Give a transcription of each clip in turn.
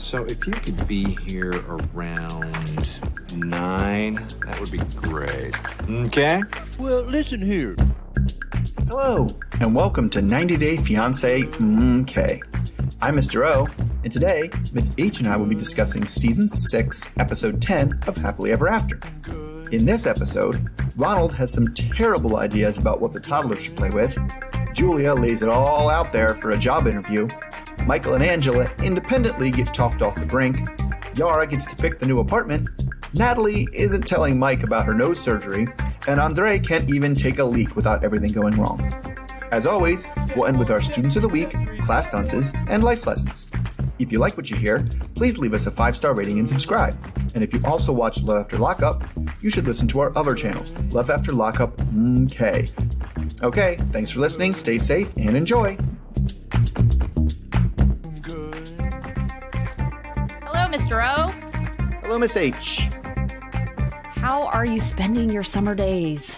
So if you could be here around 9, that would be great. Okay? Well, listen here. Hello, and welcome to 90 Day Fiance Okay. I'm Mr. O, and today, Miss H and I will be discussing Season 6, Episode 10 of Happily Ever After. In this episode, Ronald has some terrible ideas about what the toddlers should play with, Julia lays it all out there for a job interview, Michael and Angela independently get talked off the brink, Yara gets to pick the new apartment, Natalie isn't telling Mike about her nose surgery, and Andrei can't even take a leak without everything going wrong. As always, we'll end with our Students of the Week, class dunces, and life lessons. If you like what you hear, please leave us a 5-star rating and subscribe. And if you also watch Love After Lockup, you should listen to our other channel, Love After Lockup Okay. Okay, thanks for listening, stay safe, and enjoy. Hello, Mr. O. Hello, Miss H. How are you spending your summer days?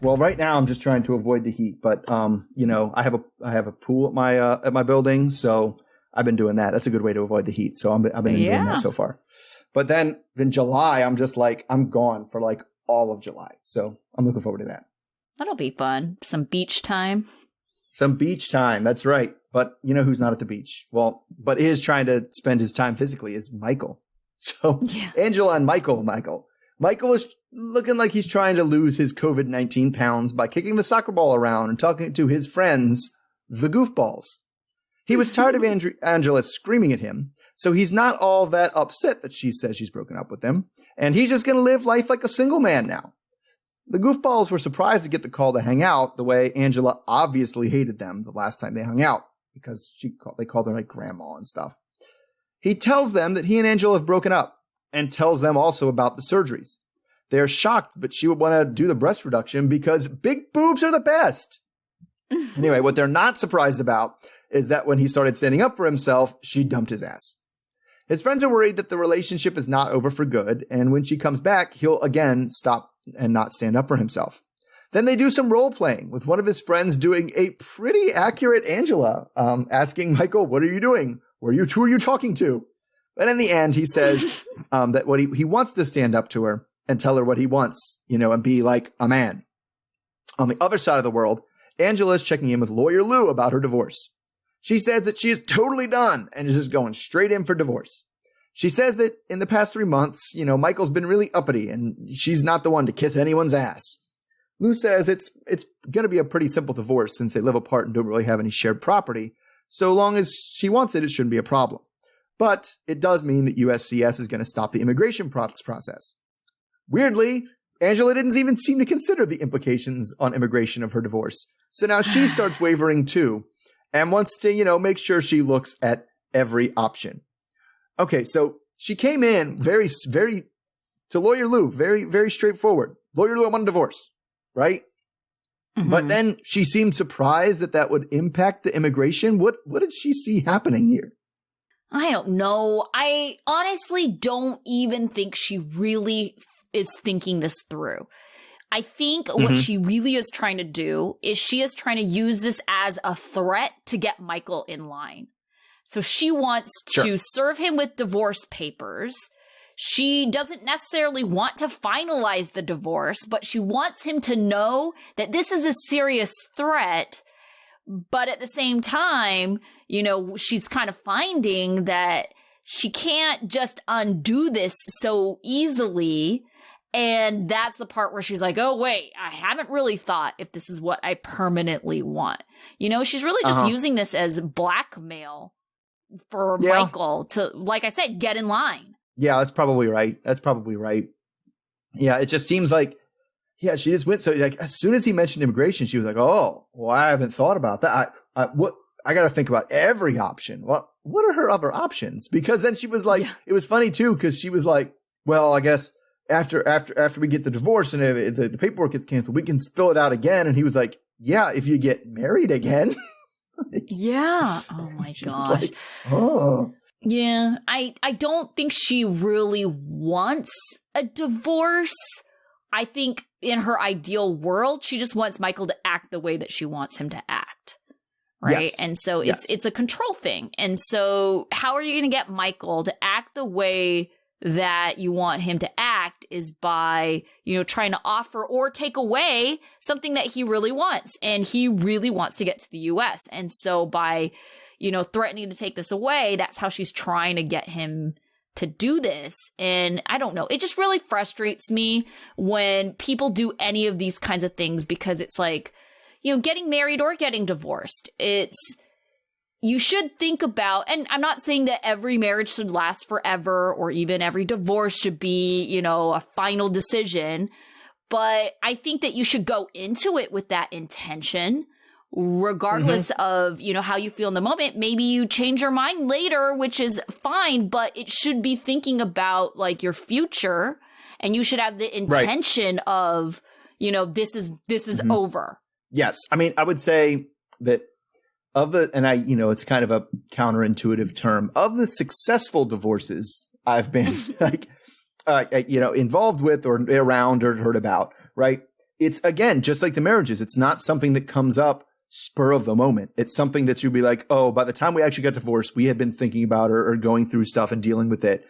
Well, right now I'm just trying to avoid the heat, but I have a pool at my building, so I've been doing that. That's a good way to avoid the heat. So I've been enjoying that so far. But then in July, I'm just like I'm gone for like all of July, so I'm looking forward to that. That'll be fun. Some beach time. Some beach time. That's right. But you know who's not at the beach? Well, but is trying to spend his time physically is Michael. So Angela and Michael. Michael is looking like he's trying to lose his COVID-19 pounds by kicking the soccer ball around and talking to his friends, the Goofballs. He was tired of Angela screaming at him, so he's not all that upset that she says she's broken up with him, and he's just going to live life like a single man now. The Goofballs were surprised to get the call to hang out the way Angela obviously hated them the last time they hung out, because they called her like grandma and stuff. He tells them that he and Angela have broken up, and tells them also about the surgeries. They're shocked, but she would want to do the breast reduction because big boobs are the best. Anyway, what they're not surprised about is that when he started standing up for himself, she dumped his ass. His friends are worried that the relationship is not over for good, and when she comes back, he'll again stop and not stand up for himself. Then they do some role playing with one of his friends doing a pretty accurate Angela, asking Michael, "What are you doing? Who are you talking to?" But in the end, he says that what he wants to stand up to her and tell her what he wants, and be like a man. On the other side of the world, Angela is checking in with Lawyer Lou about her divorce. She says that she is totally done and is just going straight in for divorce. She says that in the past 3 months, Michael's been really uppity and she's not the one to kiss anyone's ass. Lou says it's going to be a pretty simple divorce since they live apart and don't really have any shared property. So long as she wants it, it shouldn't be a problem. But it does mean that USCIS is going to stop the immigration process. Weirdly, Angela didn't even seem to consider the implications on immigration of her divorce. So now she starts wavering too and wants to, make sure she looks at every option. Okay, so she came in very, very, to Lawyer Lou, very, very straightforward. Lawyer Lou, I want a divorce, right? Mm-hmm. But then she seemed surprised that would impact the immigration. What did she see happening here? I don't know. I honestly don't even think she really is thinking this through. I think what she really is trying to do is she is trying to use this as a threat to get Michael in line. So she wants to serve him with divorce papers. She doesn't necessarily want to finalize the divorce, but she wants him to know that this is a serious threat. But at the same time, she's kind of finding that she can't just undo this so easily. And that's the part where she's like, oh, wait, I haven't really thought if this is what I permanently want. She's really just using this as blackmail for Michael to, like I said, get in line. Yeah, that's probably right. Yeah, it just seems like, she just went. So like as soon as he mentioned immigration, she was like, oh, well, I haven't thought about that. I got to think about every option. Well, what are her other options? Because then she was like, it was funny too, because she was like, well, I guess after we get the divorce and the paperwork gets canceled, we can fill it out again. And he was like, yeah, if you get married again. Yeah. Oh my gosh. Like, oh. Yeah. I don't think she really wants a divorce. I think in her ideal world, she just wants Michael to act the way that she wants him to act. right? Yes. And so Yes. it's a control thing. And so how are you going to get Michael to act the way that you want him to act is by, trying to offer or take away something that he really wants. And he really wants to get to the US. And so by, threatening to take this away, that's how she's trying to get him to do this. And I don't know. It just really frustrates me when people do any of these kinds of things, because it's like, getting married or getting divorced. You should think about, and I'm not saying that every marriage should last forever or even every divorce should be, a final decision, but I think that you should go into it with that intention, regardless of, how you feel in the moment. Maybe you change your mind later, which is fine, but it should be thinking about like your future, and you should have the intention of, this is over. Yes. I mean, I would say that it's kind of a counterintuitive term, of the successful divorces I've been involved with or around or heard about, right? It's, again, just like the marriages. It's not something that comes up spur of the moment. It's something that you'd be like, oh, by the time we actually got divorced, we had been thinking about or going through stuff and dealing with it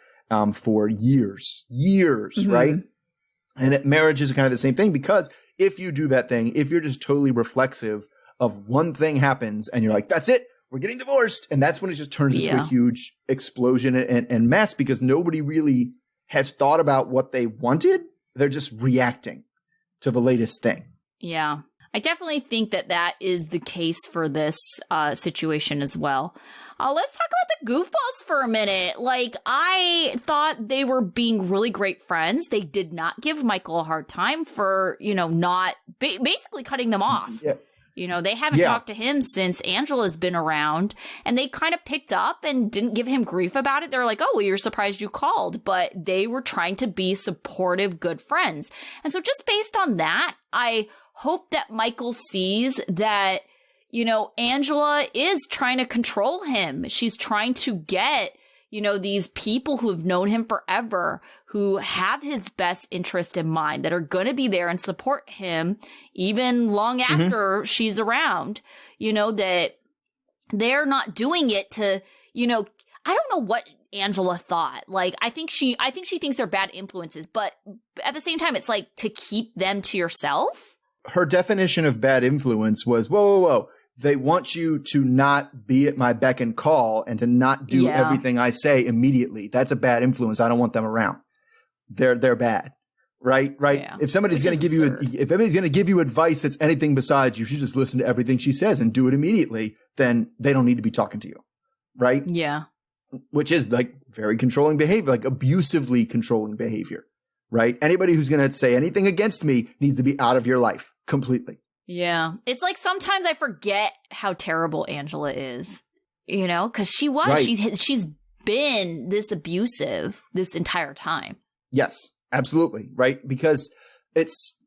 for years, right? And marriage is kind of the same thing, because if you do that thing, if you're just totally reflexive of one thing happens and you're like, that's it, we're getting divorced. And that's when it just turns into a huge explosion and mess, because nobody really has thought about what they wanted. They're just reacting to the latest thing. Yeah. I definitely think that is the case for this situation as well. Let's talk about the Goofballs for a minute. Like, I thought they were being really great friends. They did not give Michael a hard time for, not basically cutting them off. Yeah. They haven't talked to him since Angela's been around, and they kind of picked up and didn't give him grief about it. They're like, oh, well, you're surprised you called, but they were trying to be supportive, good friends. And so just based on that, I hope that Michael sees that, Angela is trying to control him. She's trying to get, these people who have known him forever, who have his best interest in mind, that are going to be there and support him even long after she's around, that they're not doing it to, I don't know what Angela thought. Like, I think she thinks they're bad influences, but at the same time, it's like to keep them to yourself. Her definition of bad influence was, whoa. They want you to not be at my beck and call and to not do everything I say immediately. That's a bad influence. I don't want them around. They're bad. Right? Yeah. If somebody's going to give if anybody's going to give you advice that's anything besides, you should just listen to everything she says and do it immediately, then they don't need to be talking to you. Right? Yeah. Which is like very controlling behavior, like abusively controlling behavior. Right? Anybody who's going to say anything against me needs to be out of your life completely. Yeah. It's like sometimes I forget how terrible Angela is, because she's been this abusive this entire time. Yes, absolutely. Right. Because it's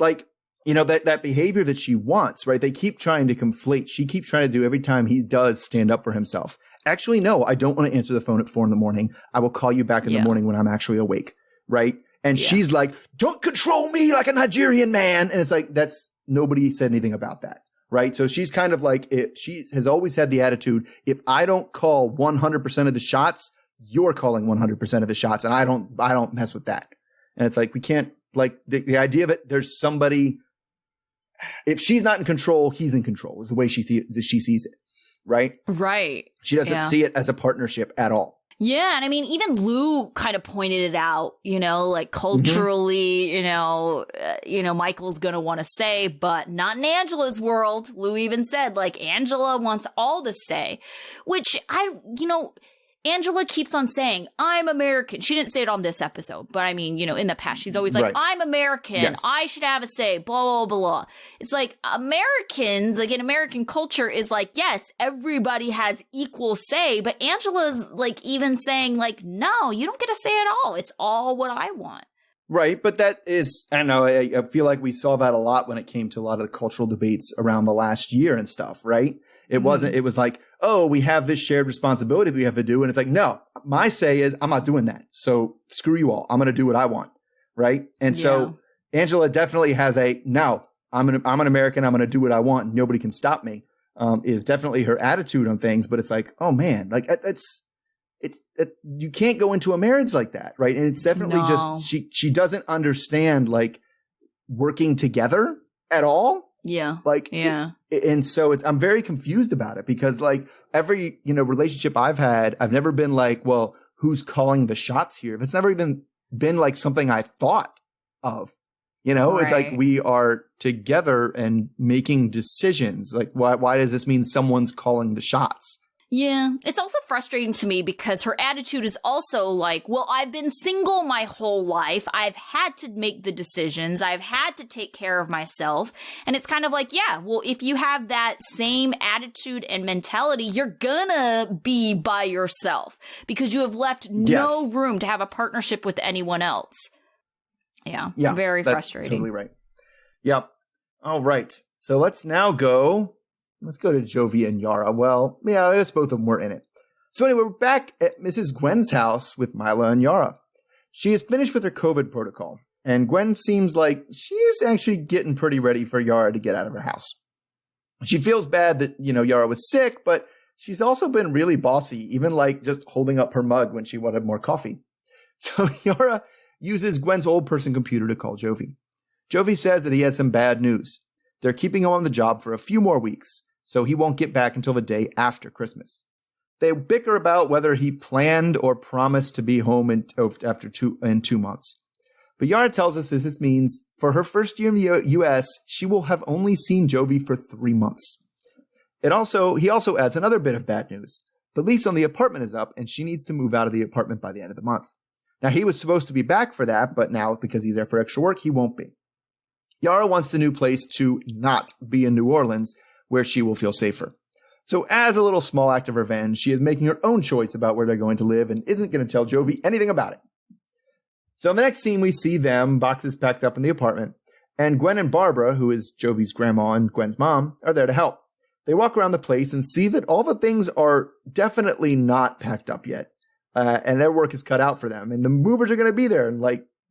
like, that behavior that she wants, right? They keep trying to conflate. She keeps trying to do every time he does stand up for himself. Actually, no, I don't want to answer the phone at 4 a.m. I will call you back in the morning when I'm actually awake. Right. And she's like, don't control me like a Nigerian man. And it's like, nobody said anything about that. Right. So she's kind of like, she has always had the attitude, if I don't call 100% of the shots, you're calling 100% of the shots. And I don't mess with that. And it's like, we can't, like, the idea of it, there's somebody, if she's not in control, he's in control, is the way she sees it. Right. Right. She doesn't see it as a partnership at all. Yeah. And I mean, even Lou kind of pointed it out, like culturally, Michael's going to want to say, but not in Angela's world. Lou even said, like, Angela wants all the say, which Angela keeps on saying, I'm American. She didn't say it on this episode, but I mean, in the past, she's always like, I'm American. Yes. I should have a say, blah, blah, blah. It's like Americans, like in American culture is like, yes, everybody has equal say, but Angela's like even saying like, no, you don't get a say at all. It's all what I want. Right. But that is, I don't know, I feel like we saw that a lot when it came to a lot of the cultural debates around the last year and stuff, right? It wasn't, it was like, oh, we have this shared responsibility that we have to do. And it's like, no, my say is I'm not doing that. So screw you all. I'm going to do what I want. Right. And so Angela definitely has no, I'm an American. I'm going to do what I want. Nobody can stop me. is definitely her attitude on things, but it's like, oh man, like you can't go into a marriage like that, right? And it's definitely just she doesn't understand like working together at all. Yeah. Like, yeah. And so I'm very confused about it because like every, relationship I've had, I've never been like, well, who's calling the shots here? It's never even been like something I thought of, It's like we are together and making decisions. Like, why does this mean someone's calling the shots? Yeah, it's also frustrating to me because her attitude is also like, well, I've been single my whole life. I've had to make the decisions. I've had to take care of myself. And it's kind of like, yeah, well, if you have that same attitude and mentality, you're gonna be by yourself because you have left no room to have a partnership with anyone else. Yeah, very frustrating. Totally right. Yep. All right. So let's go to Jovi and Yara. Well, yeah, I guess both of them were in it. So anyway, we're back at Mrs. Gwen's house with Mila and Yara. She is finished with her COVID protocol, and Gwen seems like she's actually getting pretty ready for Yara to get out of her house. She feels bad that, Yara was sick, but she's also been really bossy, even like just holding up her mug when she wanted more coffee. So Yara uses Gwen's old person computer to call Jovi. Jovi says that he has some bad news. They're keeping him on the job for a few more weeks, so he won't get back until the day after Christmas. They bicker about whether he planned or promised to be home in 2 months. But Yara tells us this means for her first year in the U.S., she will have only seen Jovi for 3 months. He also adds another bit of bad news. The lease on the apartment is up, and she needs to move out of the apartment by the end of the month. Now, he was supposed to be back for that, but now, because he's there for extra work, he won't be. Yara wants the new place to not be in New Orleans, where she will feel safer. So as a little small act of revenge, she is making her own choice about where they're going to live and isn't going to tell Jovi anything about it. So in the next scene, we see them, boxes packed up in the apartment, and Gwen and Barbara, who is Jovi's grandma and Gwen's mom, are there to help. They walk around the place and see that all the things are definitely not packed up yet, and their work is cut out for them, and the movers are going to be there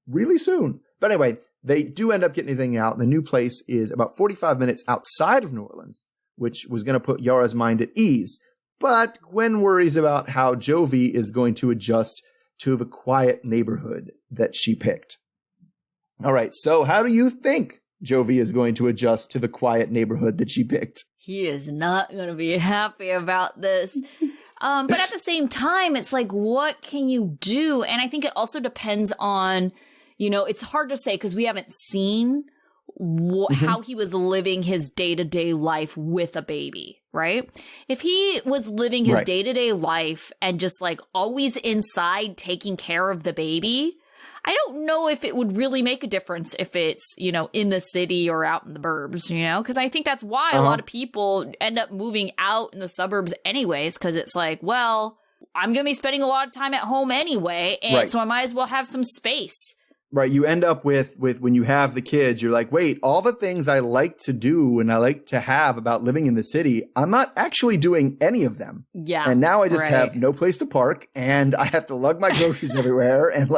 really soon. But anyway, they do end up getting everything out. The new place is about 45 minutes outside of New Orleans, which was going to put Yara's mind at ease. But Gwen worries about how Jovi is going to adjust to the quiet neighborhood that she picked. All right, so how do you think Jovi is going to adjust to the quiet neighborhood that she picked? He is not going to be happy about this. But at the same time, it's like, what can you do? And I think it also depends on, it's hard to say because we haven't seen how he was living his day-to-day life with a baby, right? If he was living his day-to-day life and just always inside taking care of the baby, I don't know if it would really make a difference if it's, in the city or out in the burbs, because I think that's why a lot of people end up moving out in the suburbs anyways, because it's like, well, I'm going to be spending a lot of time at home anyway, and so I might as well have some space. Right. You end up with when you have the kids, you're like, wait, all the things I like to do and I like to have about living in the city, I'm not actually doing any of them. Yeah. And now I just have no place to park and I have to lug my groceries everywhere. And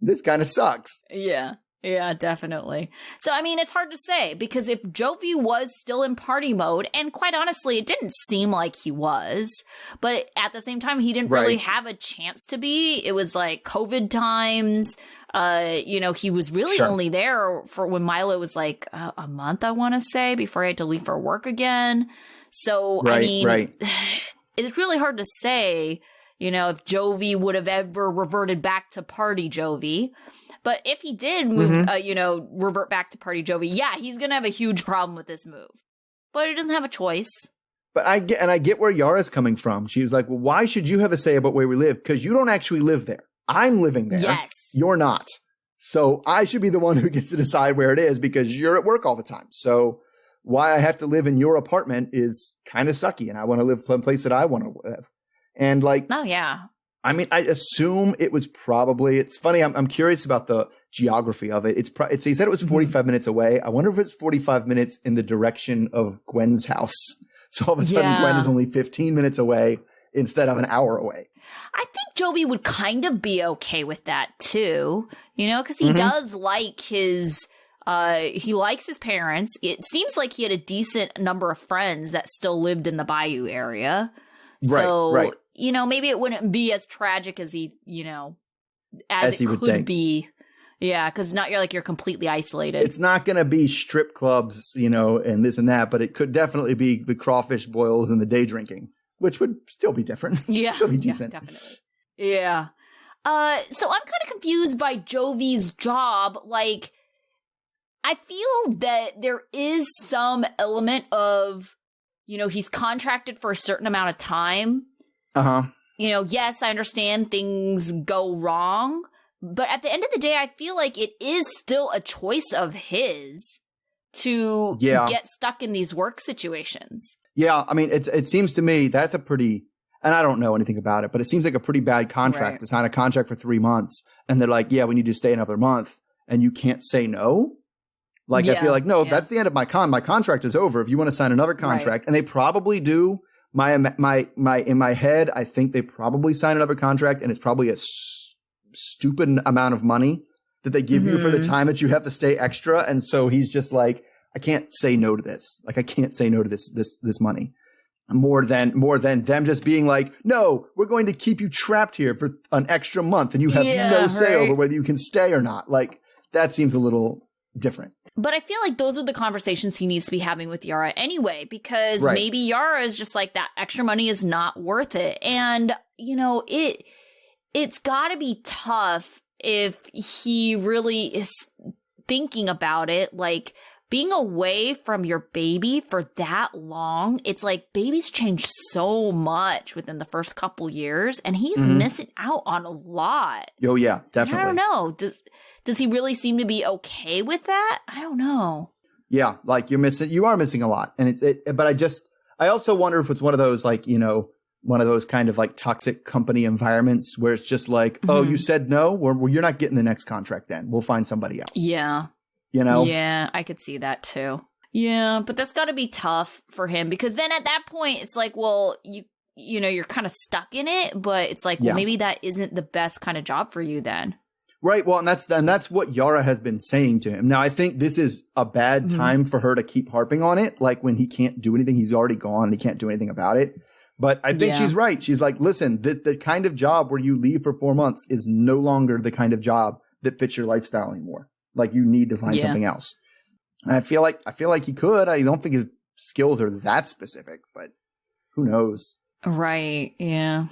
this kind of sucks. Yeah. Yeah, definitely. So, I mean, it's hard to say because if Jovi was still in party mode, and quite honestly, it didn't seem like he was, but at the same time, he didn't really have a chance to be. It was COVID times. He was really only there for when Milo was a month, I want to say, before he had to leave for work again. So, I mean, it's really hard to say, if Jovi would have ever reverted back to party Jovi. But if he did move, revert back to party Jovi, yeah, he's going to have a huge problem with this move. But he doesn't have a choice. But I get where Yara's coming from. She was like, well, why should you have a say about where we live? Because you don't actually live there. I'm living there. Yes. You're not. So I should be the one who gets to decide where it is because you're at work all the time. So why I have to live in your apartment is kind of sucky. And I want to live someplace that I want to live. And oh, yeah. I mean, I assume it was probably, it's funny. I'm curious about the geography of it. He said it was 45 minutes away. I wonder if it's 45 minutes in the direction of Gwen's house. So all of a sudden Gwen is only 15 minutes away instead of an hour away. I think Jovi would kind of be okay with that too, because he does like his He likes his parents. It seems like he had a decent number of friends that still lived in the Bayou area. So, maybe it wouldn't be as tragic as as it could be. Yeah, because you're completely isolated. It's not going to be strip clubs, and this and that, but it could definitely be the crawfish boils and the day drinking, which would still be different. Yeah. Still be decent. Yeah, definitely. Yeah. So I'm kind of confused by Jovi's job. Like, I feel that there is some element of, he's contracted for a certain amount of time. Uh-huh. Yes, I understand things go wrong, but at the end of the day, I feel like it is still a choice of his to get stuck in these work situations. Yeah, I mean, it seems to me that's a pretty, and I don't know anything about it, but it seems like a pretty bad contract to sign a contract for 3 months, and they're like, yeah, we need you to stay another month, and you can't say no. Like, I feel like, no, that's the end of my contract is over. If you want to sign another contract, and they probably do. In my head, I think they probably sign another contract, and it's probably a stupid amount of money that they give you for the time that you have to stay extra. And so he's just like, I can't say no to this. Like, I can't say no to this money. More than them just being like, no, we're going to keep you trapped here for an extra month, and you have no say over whether you can stay or not. Like, that seems a little different. But I feel like those are the conversations he needs to be having with Yara anyway, because maybe Yara is just like, that extra money is not worth it. And, it's got to be tough if he really is thinking about it. Like, being away from your baby for that long, it's like babies change so much within the first couple years, and he's missing out on a lot. Oh, yeah, definitely. And I don't know. Does he really seem to be okay with that? I don't know. Yeah, like you are missing a lot. And but I also wonder if it's one of those, like, one of those kind of like toxic company environments where it's just like, oh, you said no, well, you're not getting the next contract then. We'll find somebody else. Yeah. Yeah, I could see that too. Yeah, but that's got to be tough for him, because then at that point it's like, well, you're kind of stuck in it, but it's like, well, maybe that isn't the best kind of job for you then. Right. Well, and that's what Yara has been saying to him. Now, I think this is a bad time for her to keep harping on it. Like, when he can't do anything, he's already gone and he can't do anything about it. But I think she's right. She's like, listen, the kind of job where you leave for 4 months is no longer the kind of job that fits your lifestyle anymore. Like, you need to find something else. And I feel like he could. I don't think his skills are that specific, but who knows? Right. Yeah.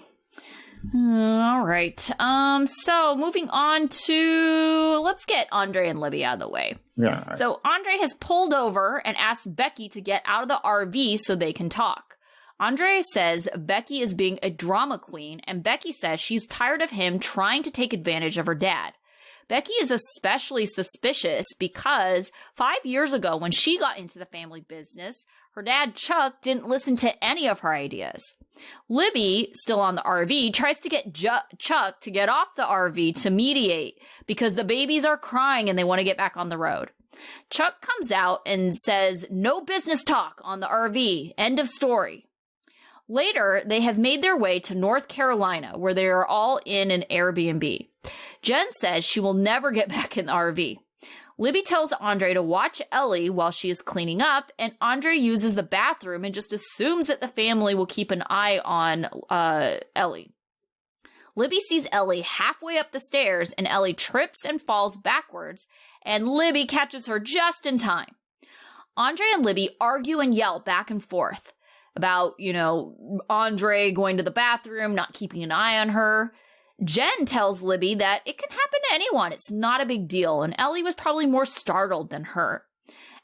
All right. So moving on to, let's get Andrei and Libby out of the way. Yeah. Right. So Andrei has pulled over and asked Becky to get out of the RV so they can talk. Andrei says Becky is being a drama queen, and Becky says she's tired of him trying to take advantage of her dad. Becky is especially suspicious because 5 years ago, when she got into the family business, her dad, Chuck, didn't listen to any of her ideas. Libby, still on the RV, tries to get Chuck to get off the RV to mediate because the babies are crying and they want to get back on the road. Chuck comes out and says, no business talk on the RV. End of story. Later, they have made their way to North Carolina, where they are all in an Airbnb. Jen says she will never get back in the RV. Libby tells Andrei to watch Ellie while she is cleaning up, and Andrei uses the bathroom and just assumes that the family will keep an eye on Ellie. Libby sees Ellie halfway up the stairs, and Ellie trips and falls backwards, and Libby catches her just in time. Andrei and Libby argue and yell back and forth about, Andrei going to the bathroom, not keeping an eye on her. Jen tells Libby that it can happen to anyone. It's not a big deal. And Ellie was probably more startled than her.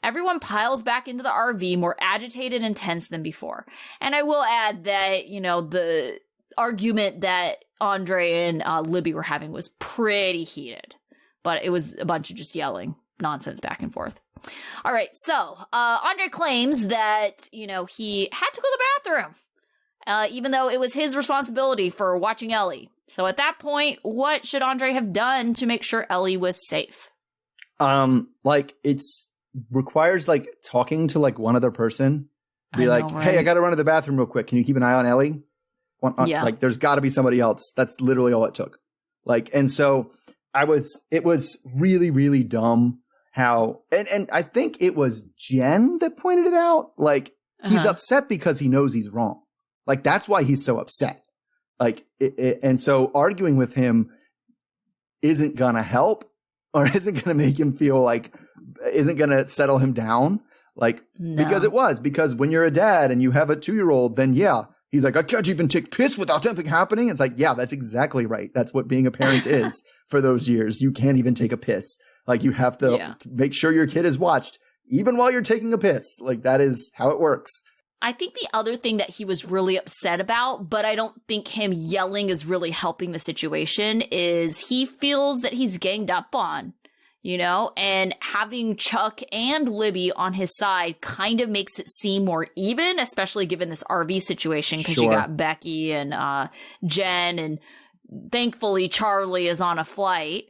Everyone piles back into the RV more agitated and tense than before. And I will add that, the argument that Andrei and Libby were having was pretty heated. But it was a bunch of just yelling nonsense back and forth. All right, so Andrei claims that, he had to go to the bathroom, even though it was his responsibility for watching Ellie. So at that point, what should Andrei have done to make sure Ellie was safe? It's requires talking to one other person. Be right? Hey, I got to run to the bathroom real quick. Can you keep an eye on Ellie? There's got to be somebody else. That's literally all it took. And so it was really, really dumb how, and I think it was Jen that pointed it out. Like, he's upset because he knows he's wrong. Like, that's why he's so upset. Like, and so arguing with him isn't going to help, or isn't going to make him feel like, isn't going to settle him down. Like, because when you're a dad and you have a 2-year-old, then yeah, he's like, I can't even take piss without something happening. It's like, yeah, that's exactly right. That's what being a parent is for those years. You can't even take a piss. Like, you have to make sure your kid is watched even while you're taking a piss. Like, that is how it works. I think the other thing that he was really upset about, but I don't think him yelling is really helping the situation, is he feels that he's ganged up on, you know, and having Chuck and Libby on his side kind of makes it seem more even, especially given this RV situation, because you got Becky and Jen, and thankfully Charlie is on a flight.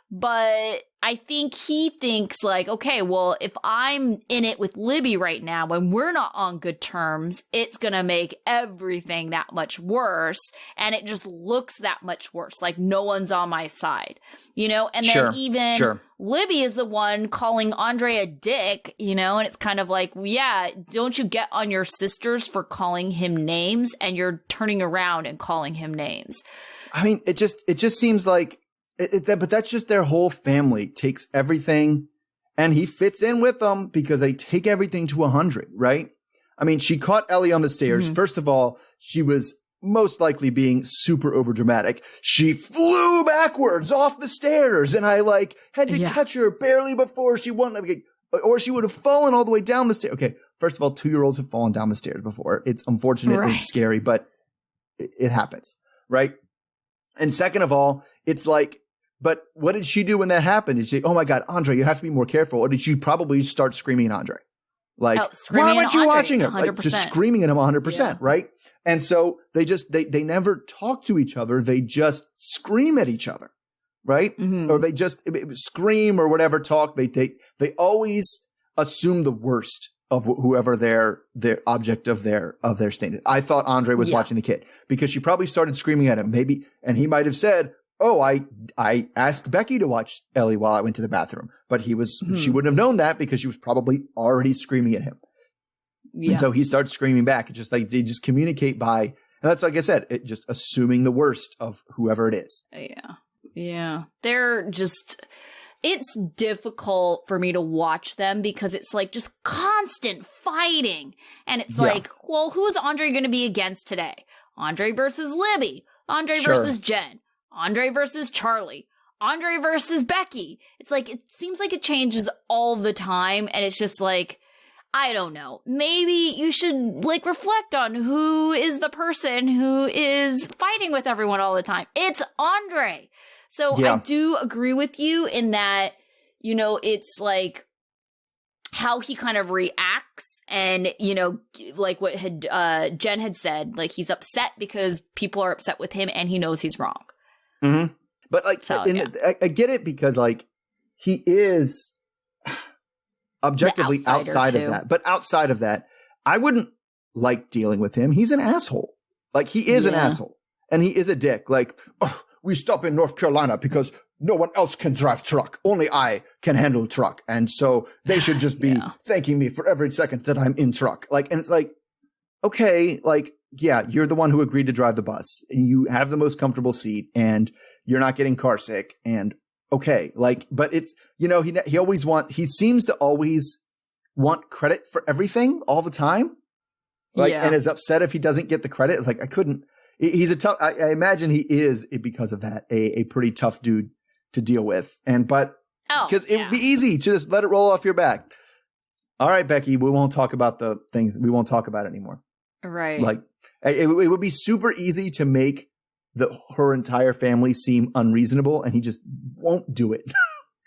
But I think he thinks like, okay, well, if I'm in it with Libby right now and we're not on good terms, it's going to make everything that much worse. And it just looks that much worse. Like, no one's on my side, you know? And then even Libby is the one calling Andrei a dick, you know? And it's kind of like, well, yeah, don't you get on your sisters for calling him names, and you're turning around and calling him names? I mean, it just seems like, but that's just their whole family takes everything, and he fits in with them because they take everything to 100, right? I mean, she caught Ellie on the stairs. Mm-hmm. First of all, she was most likely being super overdramatic. She flew backwards off the stairs, and I had to catch her barely before she went, or she would have fallen all the way down the stairs. Okay, first of all, 2-year-olds have fallen down the stairs before. It's unfortunate, it's scary, but it happens, right? And second of all, it's like, but what did she do when that happened? Did she, oh my God, Andrei, you have to be more careful? Or did she probably start screaming at Andrei? Like, why weren't you watching him? Like, just screaming at him 100%, right? And so they never talk to each other. They just scream at each other, right? Mm-hmm. Or they just scream or whatever, talk. They always assume the worst of whoever their object of their stain. I thought Andrei was watching the kid because she probably started screaming at him, maybe, and he might have said, oh, I asked Becky to watch Ellie while I went to the bathroom, but she wouldn't have known that because she was probably already screaming at him. Yeah. And so he starts screaming back. It's just like they just communicate by, and that's, like I said, just assuming the worst of whoever it is. Yeah. Yeah. They're just, it's difficult for me to watch them because it's like just constant fighting. And it's like, well, who's Andrei going to be against today? Andrei versus Libby. Andrei versus Jen. Andrei versus Charlie. Andrei versus Becky. It's like, it seems like it changes all the time. And it's just like, I don't know. Maybe you should reflect on who is the person who is fighting with everyone all the time. It's Andrei. So I do agree with you in that, you know, it's like how he kind of reacts, and, you know, like what Jen had said, like he's upset because people are upset with him and he knows he's wrong. Mm-hmm. But I get it because he is objectively outside of that. But outside of that, I wouldn't like dealing with him. He's an asshole. Like, he is an asshole, and he is a dick. Like, oh, we stop in North Carolina because no one else can drive truck. Only I can handle truck. And so they should just be thanking me for every second that I'm in truck. Like, and it's like, okay, like, yeah, you're the one who agreed to drive the bus, and you have the most comfortable seat, and you're not getting car sick, and okay, like, but it's, you know, he seems to always want credit for everything all the time, like, and is upset if he doesn't get the credit. It's like, he's a tough, I imagine he is, because of that, a pretty tough dude to deal with, because it would be easy to just let it roll off your back. All right, Becky, we won't talk about the things, we won't talk about it anymore. Right. Like, it would be super easy to make her entire family seem unreasonable, and he just won't do it.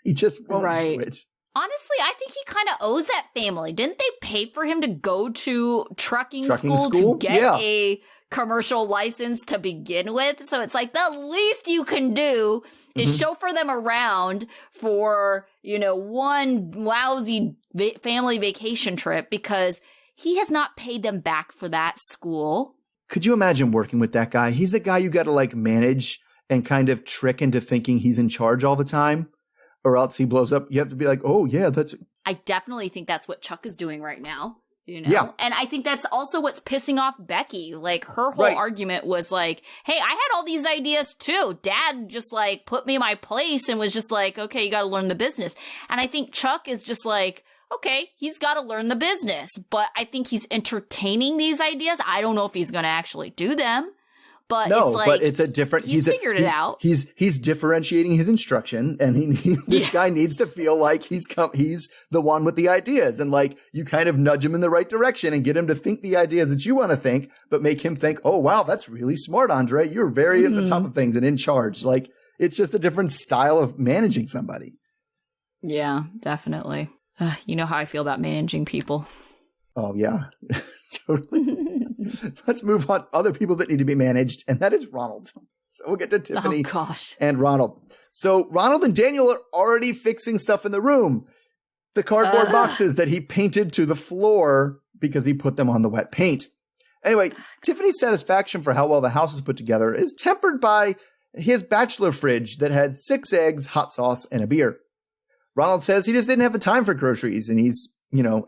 He just won't do it. Honestly, I think he kind of owes that family. Didn't they pay for him to go to trucking school to get a commercial license to begin with? So it's like, the least you can do is chauffeur them around for, you know, one lousy family vacation trip, because he has not paid them back for that school. Could you imagine working with that guy? He's the guy you got to manage and kind of trick into thinking he's in charge all the time. or else he blows up. You have to be like, oh yeah, I definitely think that's what Chuck is doing right now. You know? Yeah. And I think that's also what's pissing off Becky. Like, her whole argument was like, hey, I had all these ideas too. Dad just like put me in my place and was just like, okay, you got to learn the business. And I think Chuck is just like, okay, he's got to learn the business. But I think he's entertaining these ideas. I don't know if he's going to actually do them. But no, it's like, but it's a different. He's figured it out. He's differentiating his instruction, and this guy needs to feel like he's the one with the ideas, and like you kind of nudge him in the right direction and get him to think the ideas that you want to think, but make him think, oh wow, that's really smart, Andrei. You're very at the top of things and in charge. Like, it's just a different style of managing somebody. Yeah, definitely. You know how I feel about managing people. Oh yeah, totally. Let's move on. Other people that need to be managed, and that is Ronald. So we'll get to Tiffany and Ronald. So Ronald and Daniel are already fixing stuff in the room. The cardboard boxes that he painted to the floor because he put them on the wet paint. Anyway, Tiffany's satisfaction for how well the house is put together is tempered by his bachelor fridge that had 6 eggs, hot sauce, and a beer. Ronald says he just didn't have the time for groceries, and he's,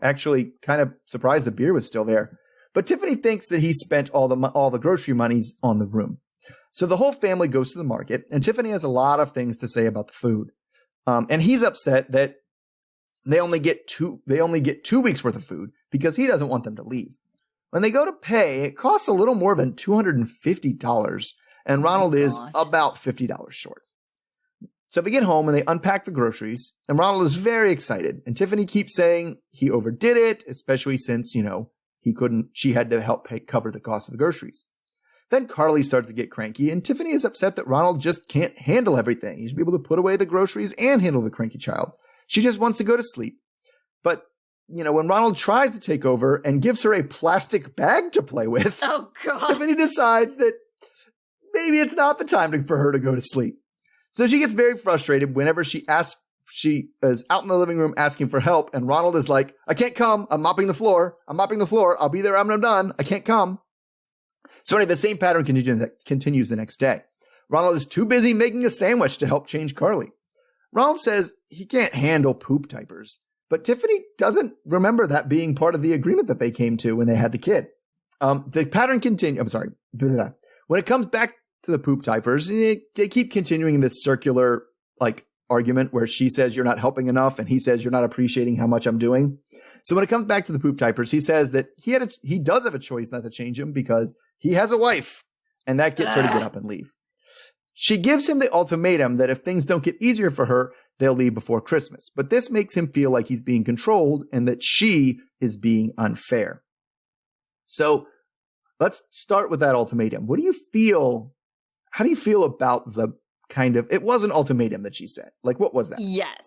actually kind of surprised the beer was still there. But Tiffany thinks that he spent all the grocery monies on the room. So the whole family goes to the market, and Tiffany has a lot of things to say about the food. And he's upset that they only get 2 weeks worth of food because he doesn't want them to leave. When they go to pay, it costs a little more than $250, and Ronald is about $50 short. So they get home and they unpack the groceries, and Ronald is very excited. And Tiffany keeps saying he overdid it, especially since, she had to help cover the cost of the groceries. Then Carly starts to get cranky, and Tiffany is upset that Ronald just can't handle everything. He should be able to put away the groceries and handle the cranky child. She just wants to go to sleep. But, when Ronald tries to take over and gives her a plastic bag to play with, Tiffany decides that maybe it's not the time for her to go to sleep. So she gets very frustrated whenever she is out in the living room asking for help, and Ronald is like, I can't come. I'm mopping the floor. I'll be there when I'm done. I can't come. So anyway, the same pattern continues the next day. Ronald is too busy making a sandwich to help change Carly. Ronald says he can't handle poop diapers, but Tiffany doesn't remember that being part of the agreement that they came to when they had the kid. The pattern continues. When it comes back to the poop diapers, they keep continuing this circular argument where she says you're not helping enough and he says you're not appreciating how much I'm doing. So when it comes back to the poop diapers, he says that he does have a choice not to change him because he has a wife, and that gets her to get up and leave. She gives him the ultimatum that if things don't get easier for her, they'll leave before Christmas. But this makes him feel like he's being controlled and that she is being unfair. So let's start with that ultimatum. What do you feel? How do you feel about the it was an ultimatum that she said? What was that? Yes.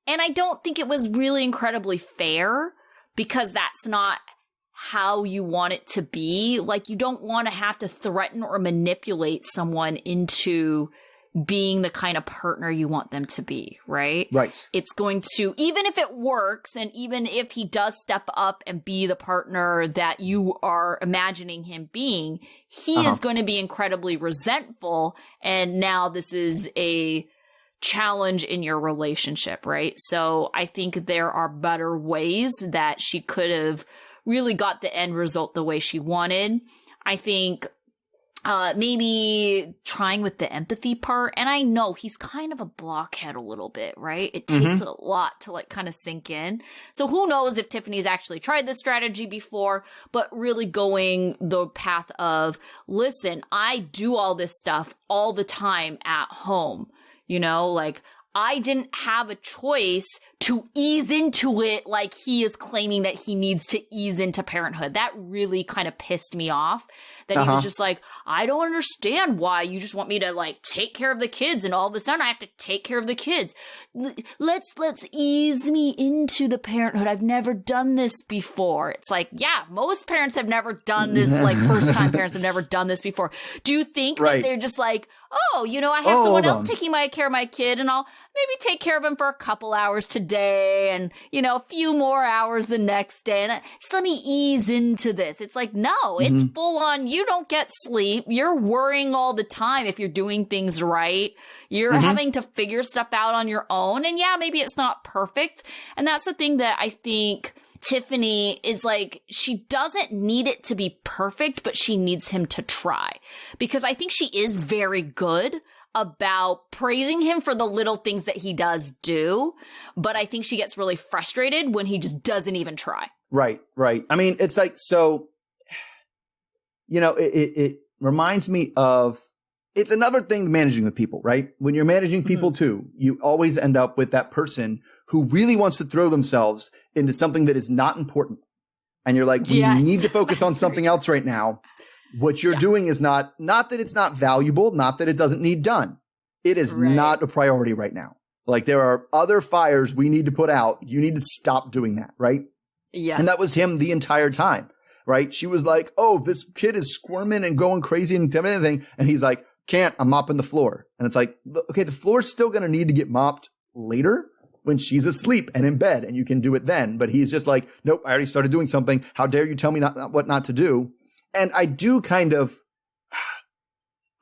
And I don't think it was really incredibly fair because that's not how you want it to be. You don't want to have to threaten or manipulate someone into being the kind of partner you want them to be, right? Right. It's going to, even if it works and even if he does step up and be the partner that you are imagining him being, he is going to be incredibly resentful. And now this is a challenge in your relationship, right? So I think there are better ways that she could have really got the end result the way she wanted. I think maybe trying with the empathy part. And I know he's kind of a blockhead a little bit, right? It takes a lot to kind of sink in. So who knows if Tiffany's actually tried this strategy before, but really going the path of, listen, I do all this stuff all the time at home. I didn't have a choice to ease into it like he is claiming that he needs to ease into parenthood. That really kind of pissed me off. That he was just like, I don't understand why you just want me to take care of the kids and all of a sudden I have to take care of the kids. Let's ease me into the parenthood. I've never done this before. It's yeah, most parents have never done this. First time parents have never done this before. Do you think that they're just oh, I have someone else on. taking care of my kid, and I'll maybe take care of him for a couple hours today and, a few more hours the next day. And just let me ease into this. It's like, no, it's full on. You don't get sleep. You're worrying all the time if you're doing things right. You're having to figure stuff out on your own. And yeah, maybe it's not perfect. And that's the thing that I think Tiffany is like, she doesn't need it to be perfect, but she needs him to try. Because I think she is very good about praising him for the little things that he does do. But I think she gets really frustrated when he just doesn't even try. Right. I mean, it's like, so, it reminds me of, it's another thing managing with people, right? When you're managing people too, you always end up with that person who really wants to throw themselves into something that is not important. And you're like, we need to focus on something else right now. What you're doing is not that it's not valuable, not that it doesn't need done. It is not a priority right now. Like, there are other fires we need to put out. You need to stop doing that, right? Yeah. And that was him the entire time, right? She was like, oh, this kid is squirming and going crazy and everything. And he's like, can't, I'm mopping the floor. And it's like, okay, the floor's still going to need to get mopped later when she's asleep and in bed, and you can do it then. But he's just like, nope, I already started doing something. How dare you tell me what not to do? And I do kind of,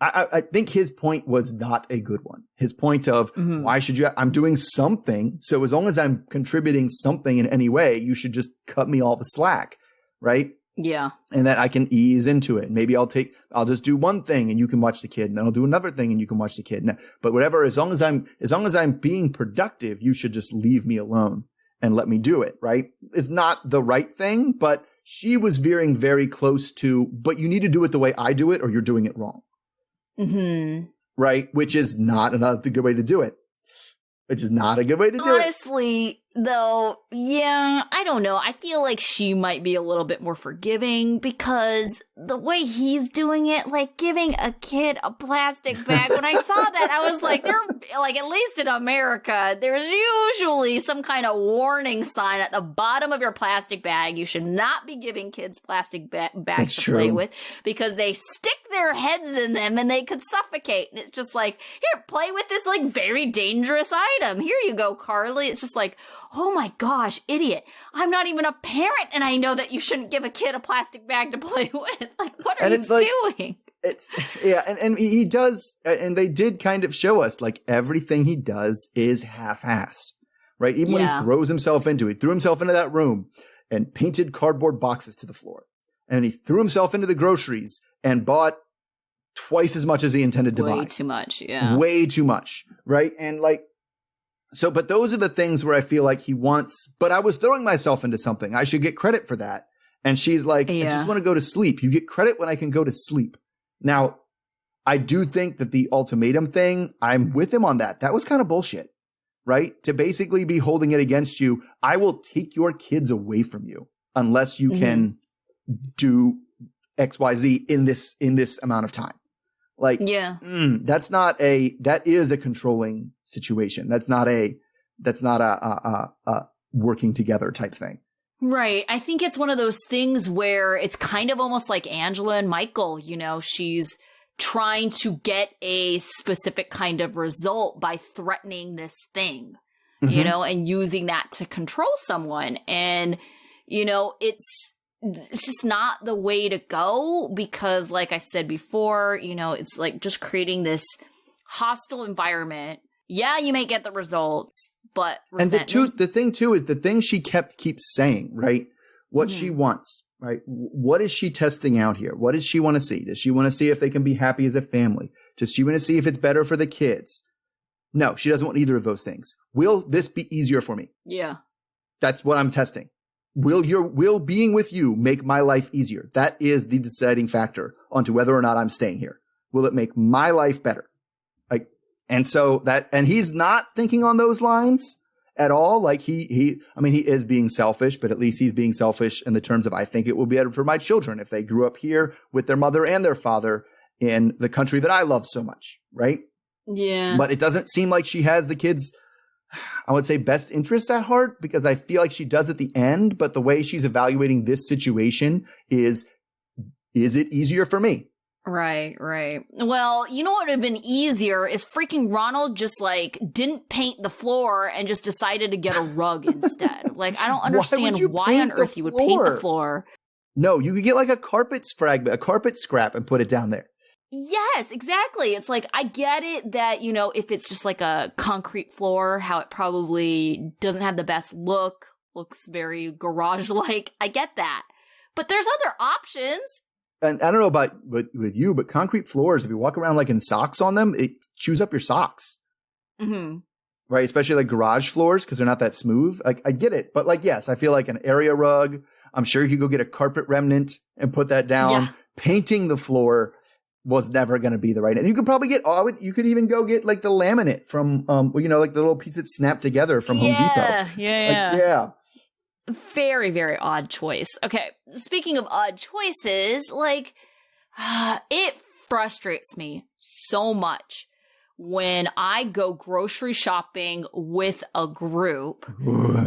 I think his point was not a good one. His point of, why should you, I'm doing something. So as long as I'm contributing something in any way, you should just cut me all the slack, right? Yeah. And that I can ease into it. Maybe I'll just do one thing and you can watch the kid, and then I'll do another thing and you can watch the kid. But whatever, as long as I'm being productive, you should just leave me alone and let me do it, right? It's not the right thing, but she was veering very close to, but you need to do it the way I do it or you're doing it wrong. Right? Which is not a good way to do it. Honestly, though, yeah, I don't know. I feel like she might be a little bit more forgiving because the way he's doing it, like giving a kid a plastic bag. When I saw that, I was like, at least in America, there's usually some kind of warning sign at the bottom of your plastic bag. You should not be giving kids plastic bags to play with because they stick their heads in them and they could suffocate. And it's just like, here, play with this like very dangerous item. Here you go, Carly. It's just like, oh my gosh, idiot. I'm not even a parent and I know that you shouldn't give a kid a plastic bag to play with. Like, what are you doing? And he does, and they did kind of show us, like, everything he does is half-assed, right? Even when he threw himself into that room and painted cardboard boxes to the floor. And he threw himself into the groceries and bought twice as much as he intended to buy. Way too much, yeah. Way too much, right? And like, so, but those are the things where I feel like he wants, but I was throwing myself into something. I should get credit for that. And she's like, I just want to go to sleep. You get credit when I can go to sleep. Now, I do think that the ultimatum thing, I'm with him on that. That was kind of bullshit, right? To basically be holding it against you. I will take your kids away from you unless you can do XYZ in this amount of time. Like, that is a controlling situation. That's not a working together type thing. Right. I think it's one of those things where it's kind of almost like Angela and Michael, she's trying to get a specific kind of result by threatening this thing, and using that to control someone. And, it's just not the way to go because, like I said before, it's like just creating this hostile environment. Yeah, you may get the results, but resentment. And the thing too is the thing she keeps saying, right? What she wants, right? What is she testing out here? What does she want to see? Does she want to see if they can be happy as a family? Does she want to see if it's better for the kids? No, she doesn't want either of those things. Will this be easier for me? Yeah. That's what I'm testing. Will being with you make my life easier? That is the deciding factor onto whether or not I'm staying here. Will it make my life better? And he's not thinking on those lines at all. Like he is being selfish, but at least he's being selfish in the terms of, I think it will be better for my children if they grew up here with their mother and their father in the country that I love so much. Right. Yeah. But it doesn't seem like she has the kids, I would say, best interest at heart, because I feel like she does at the end. But the way she's evaluating this situation is it easier for me? Right. Well, you know what would have been easier is freaking Ronald just like didn't paint the floor and just decided to get a rug instead. Like, I don't understand why on earth you would paint the floor. No, you could get like a carpet scrap and put it down there. Yes, exactly. It's like, I get it that, you know, if it's just like a concrete floor, how it probably doesn't have the best look, looks very garage-like. I get that. But there's other options. And I don't know about with you, but concrete floors, if you walk around like in socks on them, it chews up your socks. Mm-hmm. Right? Especially like garage floors because they're not that smooth. Like, I get it. But like, yes, I feel like an area rug. I'm sure you could go get a carpet remnant and put that down. Yeah. Painting the floor was never going to be the right. And you could probably get, you could even go get like the laminate from, you know, like the little piece that snapped together from Home Depot. Yeah. Very, very odd choice. Okay, speaking of odd choices, like, it frustrates me so much when I go grocery shopping with a group,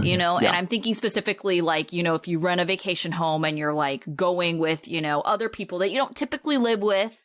you know, and I'm thinking specifically like, you know, if you rent a vacation home and you're like going with, you know, other people that you don't typically live with,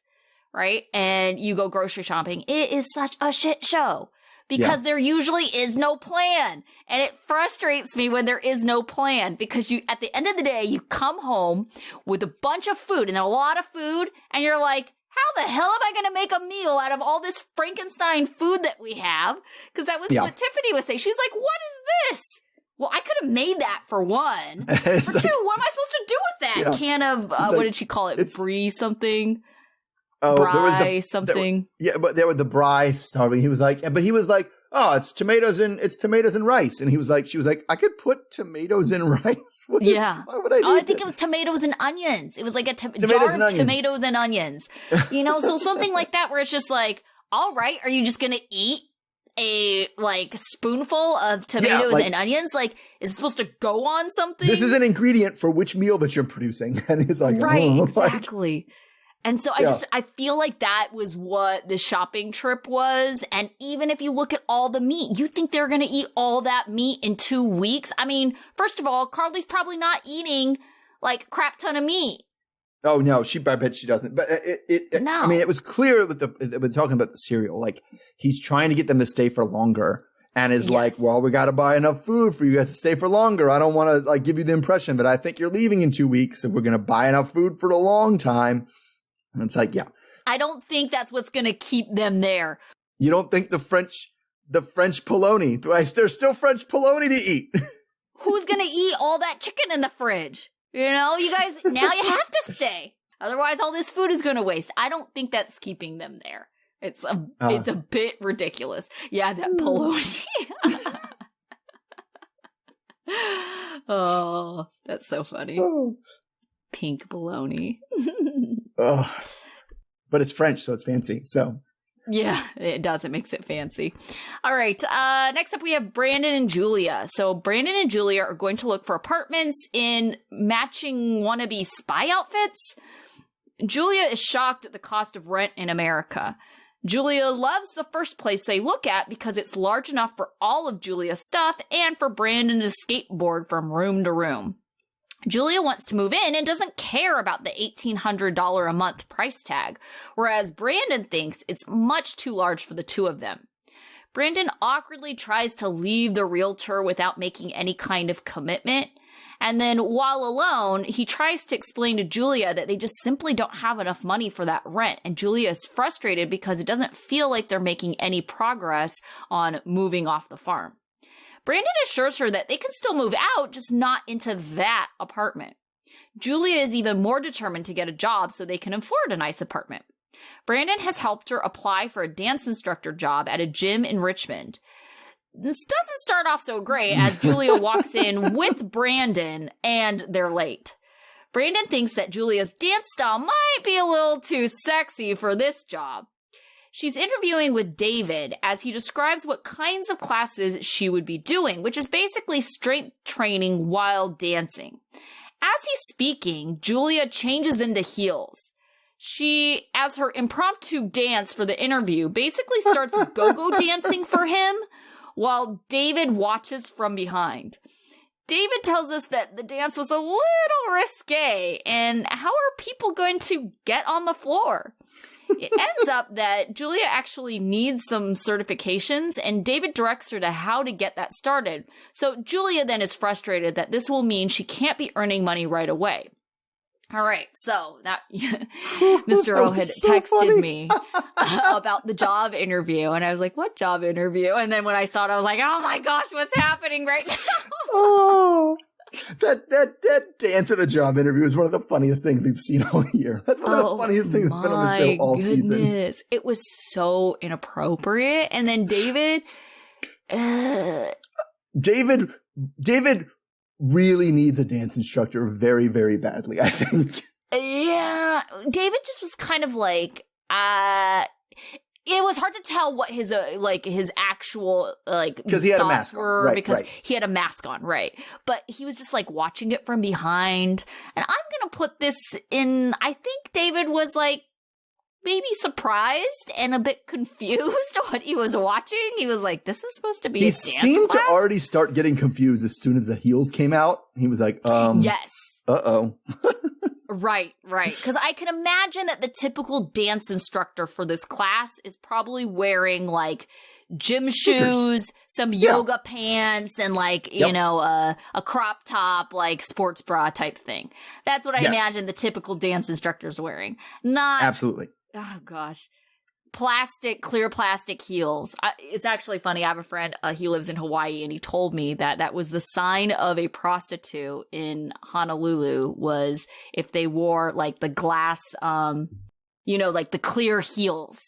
right? And you go grocery shopping, it is such a shit show. Because there usually is no plan. And it frustrates me when there is no plan because you, at the end of the day, you come home with a bunch of food and a lot of food and you're like, how the hell am I going to make a meal out of all this Frankenstein food that we have? Because that was what Tiffany was saying. She's like, what is this? Well, I could have made that for one. For two, what am I supposed to do with that can of, what did she call it? Brie something? Oh, Bry something. But there was the Bry starving. He was like, oh, it's tomatoes and rice. And she was like, I could put tomatoes in rice. Why would I do I think it was tomatoes and onions. It was like a jar of tomatoes and onions. You know, so something like that where it's just like, all right, are you just going to eat a like spoonful of tomatoes and onions? Like, is it supposed to go on something? This is an ingredient for which meal that you're producing. And he's like, right, exactly. And so I feel like that was what the shopping trip was. And even if you look at all the meat, you think they're going to eat all that meat in 2 weeks? I mean, first of all, Carly's probably not eating like crap ton of meat. Oh, no, I bet she doesn't. But no. I mean, it was clear with talking about the cereal, like he's trying to get them to stay for longer and is like, well, we got to buy enough food for you guys to stay for longer. I don't want to like give you the impression that I think you're leaving in 2 weeks. So we're going to buy enough food for a long time. And it's like, I don't think that's what's going to keep them there. You don't think the French polony, there's still French polony to eat. Who's going to eat all that chicken in the fridge? You know, you guys, now you have to stay. Otherwise, all this food is going to waste. I don't think that's keeping them there. It's a bit ridiculous. Yeah, that polony. Oh, that's so funny. Pink bologna. But it's French, so it's fancy. So yeah, it does. It makes it fancy. All right. Next up, we have Brandon and Julia. So Brandon and Julia are going to look for apartments in matching wannabe spy outfits. Julia is shocked at the cost of rent in America. Julia loves the first place they look at because it's large enough for all of Julia's stuff and for Brandon to skateboard from room to room. Julia wants to move in and doesn't care about the $1,800 a month price tag, whereas Brandon thinks it's much too large for the two of them. Brandon awkwardly tries to leave the realtor without making any kind of commitment, and then while alone, he tries to explain to Julia that they just simply don't have enough money for that rent, and Julia is frustrated because it doesn't feel like they're making any progress on moving off the farm. Brandon assures her that they can still move out, just not into that apartment. Julia is even more determined to get a job so they can afford a nice apartment. Brandon has helped her apply for a dance instructor job at a gym in Richmond. This doesn't start off so great as Julia walks in with Brandon and they're late. Brandon thinks that Julia's dance style might be a little too sexy for this job. She's interviewing with David as he describes what kinds of classes she would be doing, which is basically strength training while dancing. As he's speaking, Julia changes into heels. She, as her impromptu dance for the interview, basically starts go-go dancing for him while David watches from behind. David tells us that the dance was a little risque, and how are people going to get on the floor? It ends up that Julia actually needs some certifications, and David directs her to how to get that started. So Julia then is frustrated that this will mean she can't be earning money right away. All right, so that Mr. O had texted me about the job interview, and I was like, what job interview? And then when I saw it, I was like, oh my gosh, what's happening right now? Oh, that dance at the job interview is one of the funniest things we've seen all year. That's one of the funniest things that's been on the show all season. It was so inappropriate. And then David really needs a dance instructor very, very badly, I think. Yeah. David just was kind of like, it was hard to tell what his actual because he had a mask on, right? Because he had a mask on, right? But he was just like watching it from behind. And I'm gonna put this in. I think David was like maybe surprised and a bit confused what he was watching. He was like, "This is supposed to be." He seemed to already start getting confused as soon as the heels came out. He was like, yes. Uh-oh." Right. Because I can imagine that the typical dance instructor for this class is probably wearing like gym shoes, some yoga pants, and like, you know, a crop top, like sports bra type thing. That's what I imagine the typical dance instructor's wearing. Not absolutely. Oh gosh. Clear plastic heels. It's actually funny. I have a friend, he lives in Hawaii, and he told me that was the sign of a prostitute in Honolulu was if they wore like the glass, like the clear heels.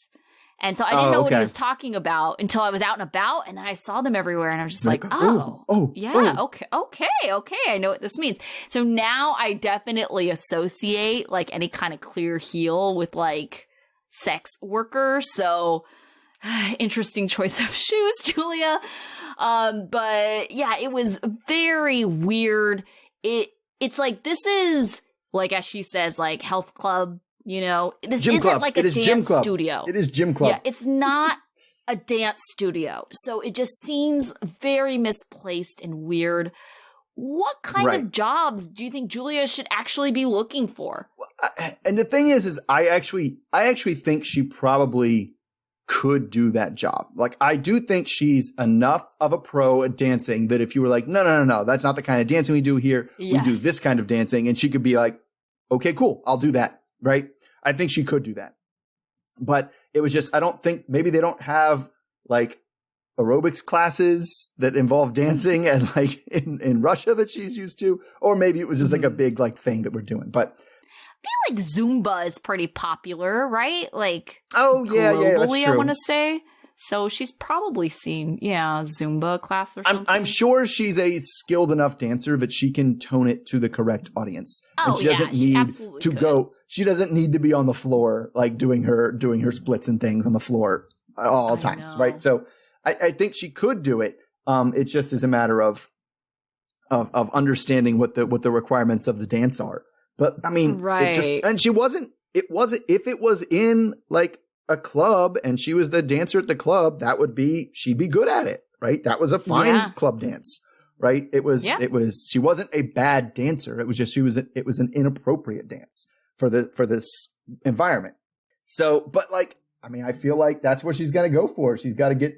And so I didn't know what he was talking about until I was out and about, and then I saw them everywhere, and I was just like, okay, I know what this means. So now I definitely associate like any kind of clear heel with like sex worker. So interesting choice of shoes, Julia. But yeah, it was very weird. It's like, this is like, as she says, like health club, you know, this gym isn't club. like a dance studio. It is gym club. Yeah, it's not a dance studio. So it just seems very misplaced and weird. What kind of jobs do you think Julia should actually be looking for? And the thing is I actually think she probably could do that job. Like, I do think she's enough of a pro at dancing that if you were like, no, that's not the kind of dancing we do here. Yes. We do this kind of dancing. And she could be like, okay, cool, I'll do that. Right. I think she could do that. But it was just, I don't think, maybe they don't have like aerobics classes that involve dancing and like in Russia that she's used to, or maybe it was just like a big like thing that we're doing. But I feel like Zumba is pretty popular, right? Like, globally, that's true. I want to say. So she's probably seen, Zumba class or something. I'm sure she's a skilled enough dancer that she can tone it to the correct audience. Oh, and she doesn't need to go. She doesn't need to be on the floor, like doing her splits and things on the floor all times, right? So I think she could do it. It just is a matter of understanding what the requirements of the dance are. But I mean, if it was in like a club and she was the dancer at the club, she'd be good at it, right? That was a fine club dance, right? She wasn't a bad dancer. It was just, it was an inappropriate dance for this environment. So, but like, I mean, I feel like that's what she's got to go for. She's got to get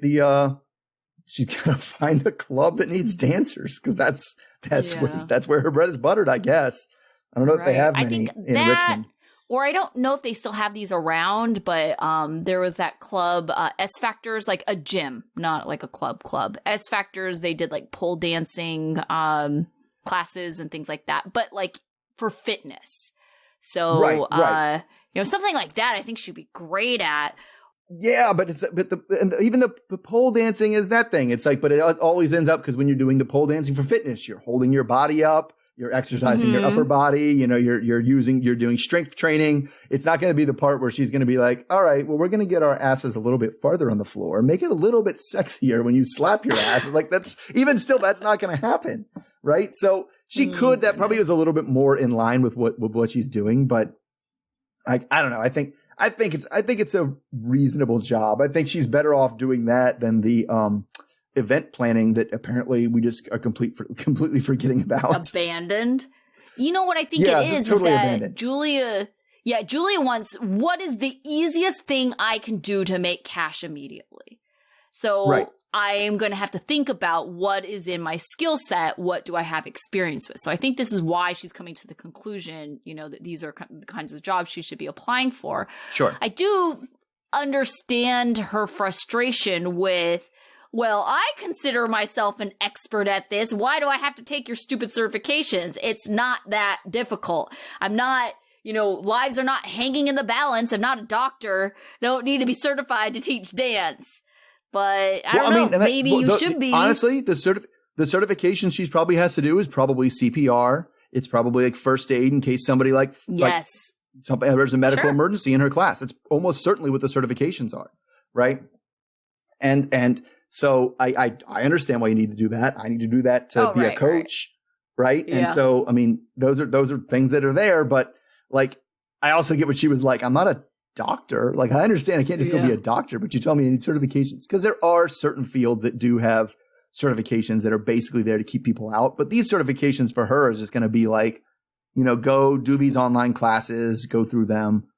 she's got to find a club that needs dancers, because that's where her bread is buttered, I guess. I don't know if they have many in Richmond. Or I don't know if they still have these around, but there was that club, S Factors, like a gym, not like a club. S Factors, they did like pole dancing classes and things like that, but like for fitness. So, something like that I think she'd be great at. Yeah, but even the pole dancing is that thing. It's like, but it always ends up, because when you're doing the pole dancing for fitness, you're holding your body up. You're exercising your upper body, you're doing strength training. It's not going to be the part where she's going to be like, all right, well, we're going to get our asses a little bit farther on the floor, make it a little bit sexier when you slap your ass. Like, that's not going to happen. Right. So she could, that probably is a little bit more in line with what she's doing. But I don't know. I think it's a reasonable job. I think she's better off doing that than the event planning that apparently we just are completely forgetting about. Abandoned. You know what I think Yeah, it is totally that abandoned. Julia wants, what is the easiest thing I can do to make cash immediately? So Right. I am going to have to think about what is in my skill set. What do I have experience with? So I think this is why she's coming to the conclusion, that these are the kinds of jobs she should be applying for. Sure. I do understand her frustration with, well, I consider myself an expert at this. Why do I have to take your stupid certifications? It's not that difficult. I'm not, lives are not hanging in the balance. I'm not a doctor. Don't need to be certified to teach dance. But I don't know. Maybe you should be. Honestly, the certification she probably has to do is probably CPR. It's probably like first aid in case somebody there's a medical emergency in her class. It's almost certainly what the certifications are, right? And so I understand why you need to do that. I need to do that to be a coach, right? Yeah. And so those are things that are there. But like I also get what she was like. I'm not a doctor. Like I understand I can't just go be a doctor, but you tell me you need certifications because there are certain fields that do have certifications that are basically there to keep people out. But these certifications for her is just going to be like, go do these online classes, go through them,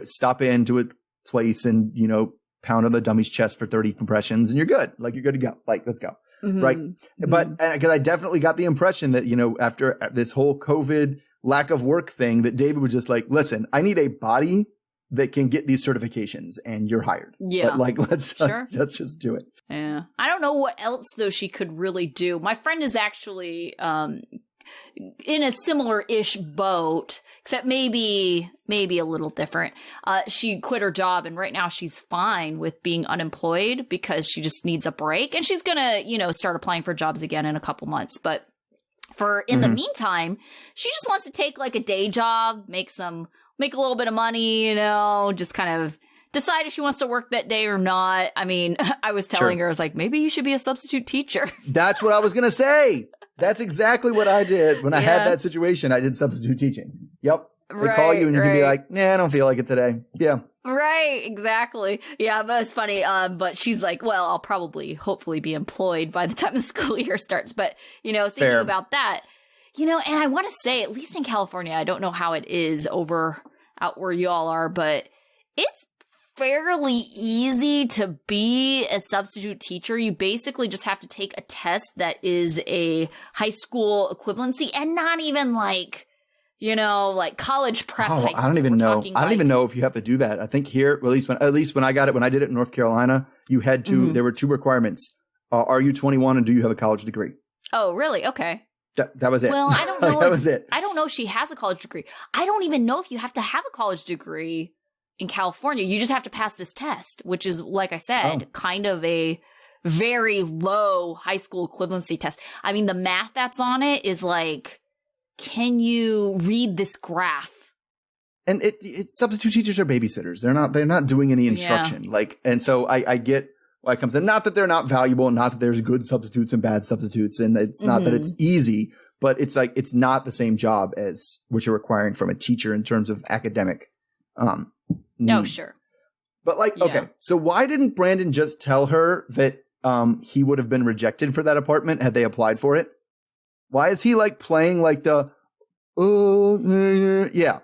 stop into a place and, pound on the dummy's chest for 30 compressions and you're good. Like you're good to go. Like, let's go. Mm-hmm. Right. Mm-hmm. But because I definitely got the impression that, after this whole COVID lack of work thing that David was just like, listen, I need a body that can get these certifications and you're hired. Yeah. But like, let's just do it. Yeah. I don't know what else though she could really do. My friend is actually, in a similar-ish boat, except maybe a little different. She quit her job and right now she's fine with being unemployed because she just needs a break and she's gonna, start applying for jobs again in a couple months. But in the meantime, she just wants to take like a day job, make a little bit of money, just kind of decide if she wants to work that day or not. I mean, I was telling her, I was like, maybe you should be a substitute teacher. That's what I was going to say. That's exactly what I did when I had that situation. I did substitute teaching. Yep. They call you and you can be like, nah, I don't feel like it today. Yeah. Right. Exactly. Yeah. But it's funny. But she's like, well, I'll hopefully be employed by the time the school year starts. But, thinking about that, and I want to say, at least in California, I don't know how it is out where y'all are, but it's fairly easy to be a substitute teacher. You basically just have to take a test that is a high school equivalency and not even like, like college prep. High school. I don't even know. I don't even know if you have to do that. I think here, at least when I got it, when I did it in North Carolina, you had to, there were two requirements. Are you 21 and do you have a college degree? Oh, really? Okay. That was it. Well, I don't know. That was it. I don't know if she has a college degree. I don't even know if you have to have a college degree in California. You just have to pass this test, which is, like I said, kind of a very low high school equivalency test. I mean, the math that's on it is like, can you read this graph? And substitute teachers are babysitters. They're not doing any instruction. Yeah. And so I get why it comes in. Not that they're not valuable, not that there's good substitutes and bad substitutes, and it's not that it's easy, but it's like it's not the same job as what you're requiring from a teacher in terms of academic No, sure. But okay, so why didn't Brandon just tell her that he would have been rejected for that apartment had they applied for it? Why is he like playing like the, yeah.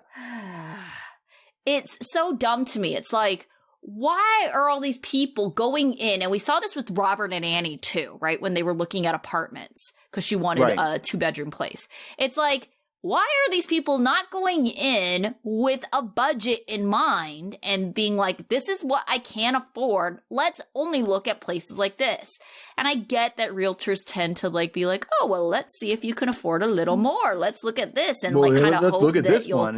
It's so dumb to me. It's like, why are all these people going in? And we saw this with Robert and Annie too, right? When they were looking at apartments because she wanted a 2-bedroom place. It's like, why are these people not going in with a budget in mind and being like, this is what I can afford. Let's only look at places like this. And I get that realtors tend to like be like, oh, well, let's see if you can afford a little more. Let's look at this and kind of hope look at that this one.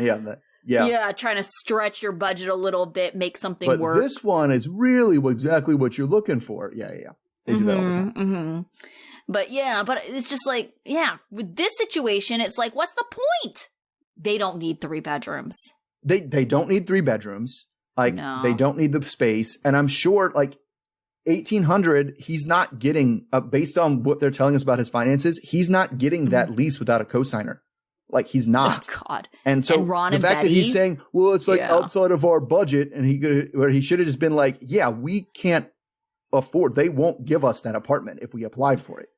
Yeah, trying to stretch your budget a little bit, make something work. But this one is really exactly what you're looking for. Yeah. They do that all the time. But it's just like, with this situation, it's like, what's the point? They don't need 3 bedrooms. They don't need 3 bedrooms. They don't need the space. And I'm sure 1,800, he's not getting, based on what they're telling us about his finances, he's not getting that lease without a cosigner. He's not. Oh, God. And so Ron the and fact Betty, that he's saying, well, it's outside of our budget, and he should have just been like, yeah, we can't afford, they won't give us that apartment if we applied for it.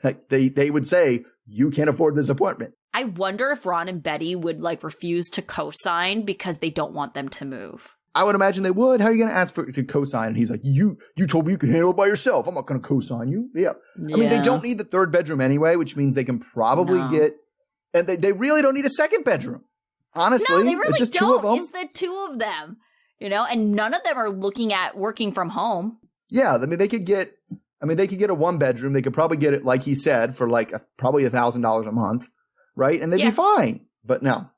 Like they would say, you can't afford this apartment. I wonder if Ron and Betty would like refuse to co-sign because they don't want them to move. I would imagine they would. How are you going to ask to co-sign? And he's like, you told me you could handle it by yourself. I'm not going to co-sign you. Yeah. I mean, they don't need the third bedroom anyway, which means they can probably get, and they really don't need a second bedroom. Honestly, no, they really it's just don't. two of them. It's the two of them, and none of them are looking at working from home. Yeah. I mean, they could get a one bedroom. They could probably get it, like he said, for like probably $1,000 a month. Right. And they'd be fine. But no,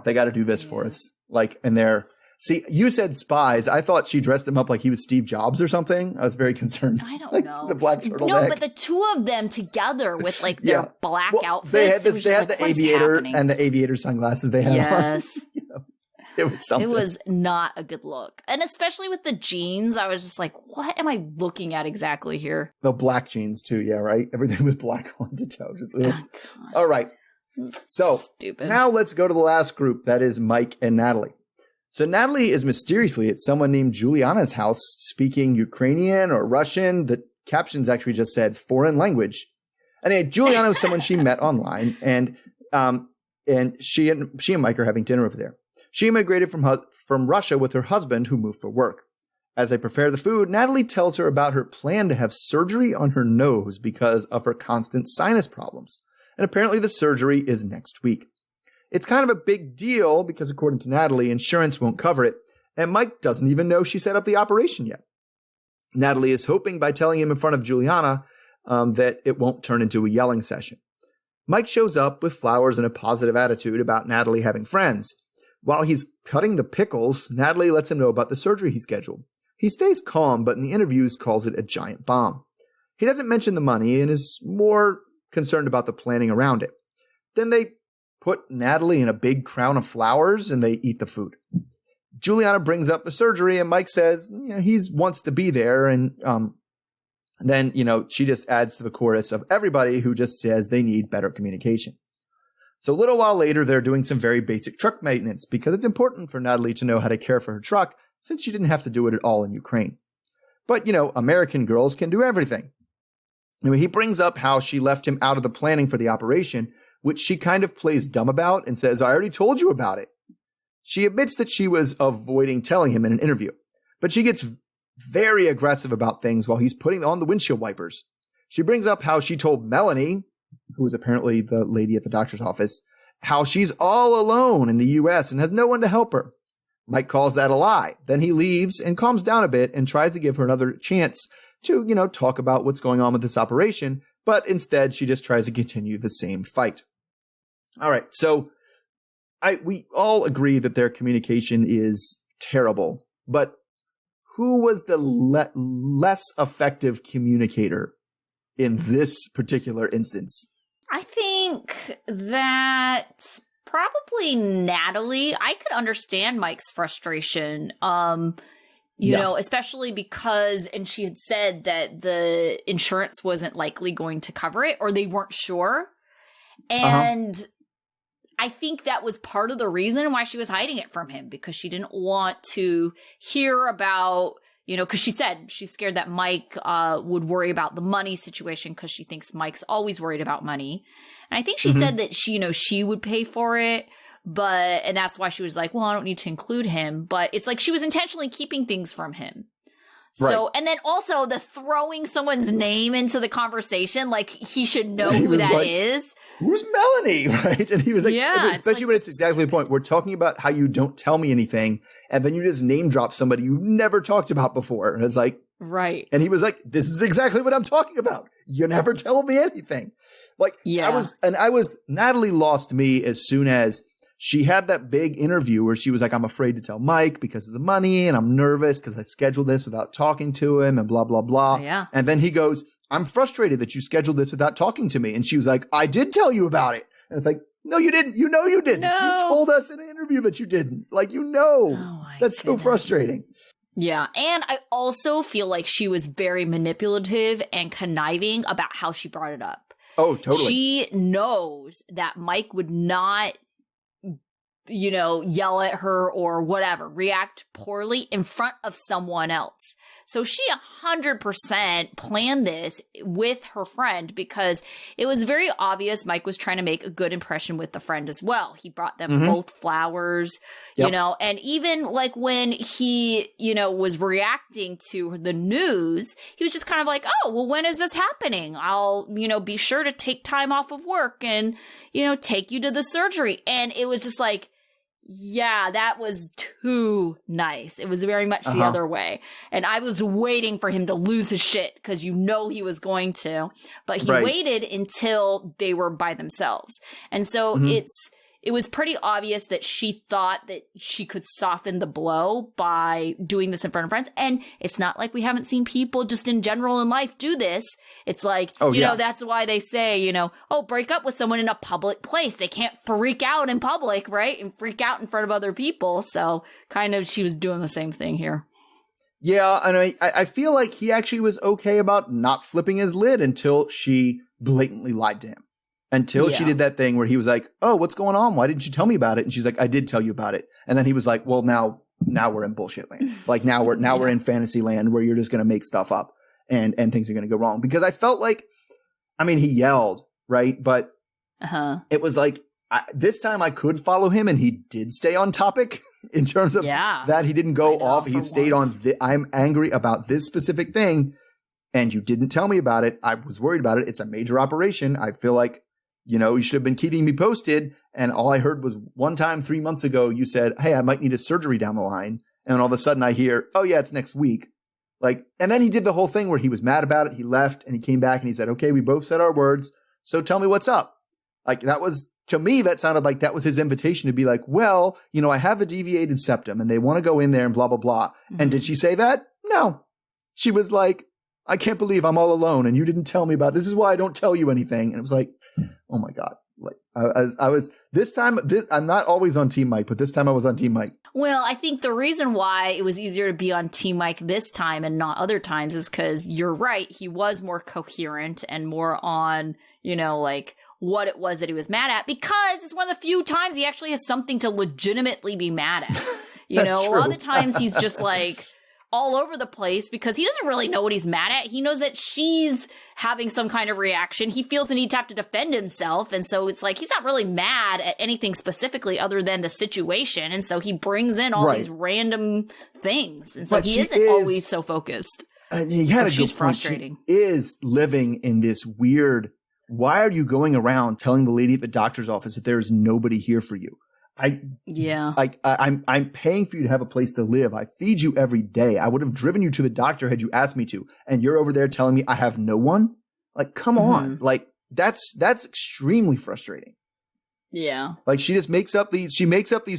they got to do this for us. Like, and see, you said spies. I thought she dressed him up like he was Steve Jobs or something. I was very concerned. I don't like, know. The black turtleneck. No, but the two of them together with like their black outfits. They had the aviator and the aviator sunglasses they had on. Yes. It was something. It was not a good look. And especially with the jeans, I was just like, what am I looking at exactly here? The black jeans too, yeah, right? Everything was black on to toe. All right. So stupid. Now let's go to the last group. That is Mike and Natalie. So Natalie is mysteriously at someone named Juliana's house speaking Ukrainian or Russian. The captions actually just said foreign language. Anyway, Juliana was someone she met online, and she and Mike are having dinner over there. She immigrated from Russia with her husband, who moved for work. As they prepare the food, Natalie tells her about her plan to have surgery on her nose because of her constant sinus problems. And apparently the surgery is next week. It's kind of a big deal because, according to Natalie, insurance won't cover it, and Mike doesn't even know she set up the operation yet. Natalie is hoping by telling him in front of Juliana that it won't turn into a yelling session. Mike shows up with flowers and a positive attitude about Natalie having friends. While he's cutting the pickles, Natalie lets him know about the surgery he scheduled. He stays calm, but in the interviews calls it a giant bomb. He doesn't mention the money and is more concerned about the planning around it. Then they put Natalie in a big crown of flowers and they eat the food. Juliana brings up the surgery and Mike says he wants to be there. And then she just adds to the chorus of everybody who just says they need better communication. So a little while later, they're doing some very basic truck maintenance because it's important for Natalie to know how to care for her truck since she didn't have to do it at all in Ukraine. But, American girls can do everything. Anyway, he brings up how she left him out of the planning for the operation, which she kind of plays dumb about and says, I already told you about it. She admits that she was avoiding telling him in an interview, but she gets very aggressive about things while he's putting on the windshield wipers. She brings up how she told Melanie, who was apparently the lady at the doctor's office, how she's all alone in the U.S. and has no one to help her. Mike calls that a lie. Then he leaves and calms down a bit and tries to give her another chance to, talk about what's going on with this operation. But instead, she just tries to continue the same fight. All right. So we all agree that their communication is terrible. But who was the less effective communicator in this particular instance? I think that probably Natalie. I could understand Mike's frustration, especially because, and she had said that the insurance wasn't likely going to cover it or they weren't sure. And I think that was part of the reason why she was hiding it from him, because she didn't want to hear about, because she said she's scared that Mike would worry about the money situation because she thinks Mike's always worried about money. And I think she said that she would pay for it, and that's why she was like, well, I don't need to include him. But it's like she was intentionally keeping things from him. Right. So, and then also the throwing someone's name into the conversation, like he should know who that is. Who's Melanie? Right. And he was like, especially when it's exactly the point. We're talking about how you don't tell me anything. And then you just name drop somebody you've never talked about before. And it's like, right. And he was like, this is exactly what I'm talking about. You never tell me anything. Like, Natalie lost me as soon as she had that big interview where she was like, I'm afraid to tell Mike because of the money and I'm nervous because I scheduled this without talking to him and blah, blah, blah. Yeah. And then he goes, I'm frustrated that you scheduled this without talking to me. And she was like, I did tell you about it. And it's like, no, you didn't. You didn't. No. You told us in an interview that you didn't. Like, that's so frustrating. Yeah. And I also feel like she was very manipulative and conniving about how she brought it up. Oh, totally. She knows that Mike would not yell at her or whatever, react poorly in front of someone else. So she 100% planned this with her friend because it was very obvious Mike was trying to make a good impression with the friend as well. He brought them both flowers, you know, and even like when he, you know, was reacting to the news, he was just kind of like, oh, well, when is this happening? I'll, you know, be sure to take time off of work and, you know, take you to the surgery. And it was just like, yeah, that was too nice. It was very much the other way. And I was waiting for him to lose his shit because you know he was going to. But he waited until they were by themselves. And so it was pretty obvious that she thought that she could soften the blow by doing this in front of friends. And it's not like we haven't seen people just in general in life do this. It's like, you know, that's why they say, you know, oh, break up with someone in a public place. They can't freak out in public, right? And freak out in front of other people. So kind of she was doing the same thing here. Yeah, and I feel like he actually was okay about not flipping his lid until she blatantly lied to him. Until she did that thing where he was like, oh, what's going on? Why didn't you tell me about it? And she's like, I did tell you about it. And then he was like, well, now we're in bullshit land. Like now we're in fantasy land where you're just going to make stuff up and things are going to go wrong. Because I felt like, I mean, he yelled, right? But it was like, this time I could follow him and he did stay on topic in terms of that. He didn't go off. He stayed on, I'm angry about this specific thing and you didn't tell me about it. I was worried about it. It's a major operation. I feel like, you know, you should have been keeping me posted. And all I heard was one time 3 months ago, you said, hey, I might need a surgery down the line. And all of a sudden I hear, oh yeah, it's next week. Like, and then he did the whole thing where he was mad about it. He left and he came back and he said, okay, we both said our words. So tell me what's up. Like that was, to me, that sounded like that was his invitation to be like, well, you know, I have a deviated septum and they want to go in there and blah, blah, blah. And did she say that? No. She was like, I can't believe I'm all alone and you didn't tell me about it. This is why I don't tell you anything. And it was like, oh my God. Like I was this time, I'm not always on Team Mike, but this time I was on Team Mike. Well, I think the reason why it was easier to be on Team Mike this time and not other times is because you're right. He was more coherent and more on, you know, like what it was that he was mad at, because it's one of the few times he actually has something to legitimately be mad at. You know, true. A lot of the times he's just like all over the place because he doesn't really know what he's mad at. He knows that she's having some kind of reaction. He feels the need to have to defend himself. And so it's like, he's not really mad at anything specifically other than the situation. And so he brings in all these random things. And so he isn't always so focused. And he had a good point. Frustrating. She is living in this weird, why are you going around telling the lady at the doctor's office that there is nobody here for you? I'm paying for you to have a place to live. I feed you every day. I would have driven you to the doctor had you asked me to. And you're over there telling me I have no one? Like, come on. Like, that's extremely frustrating. Yeah. Like, she just makes up these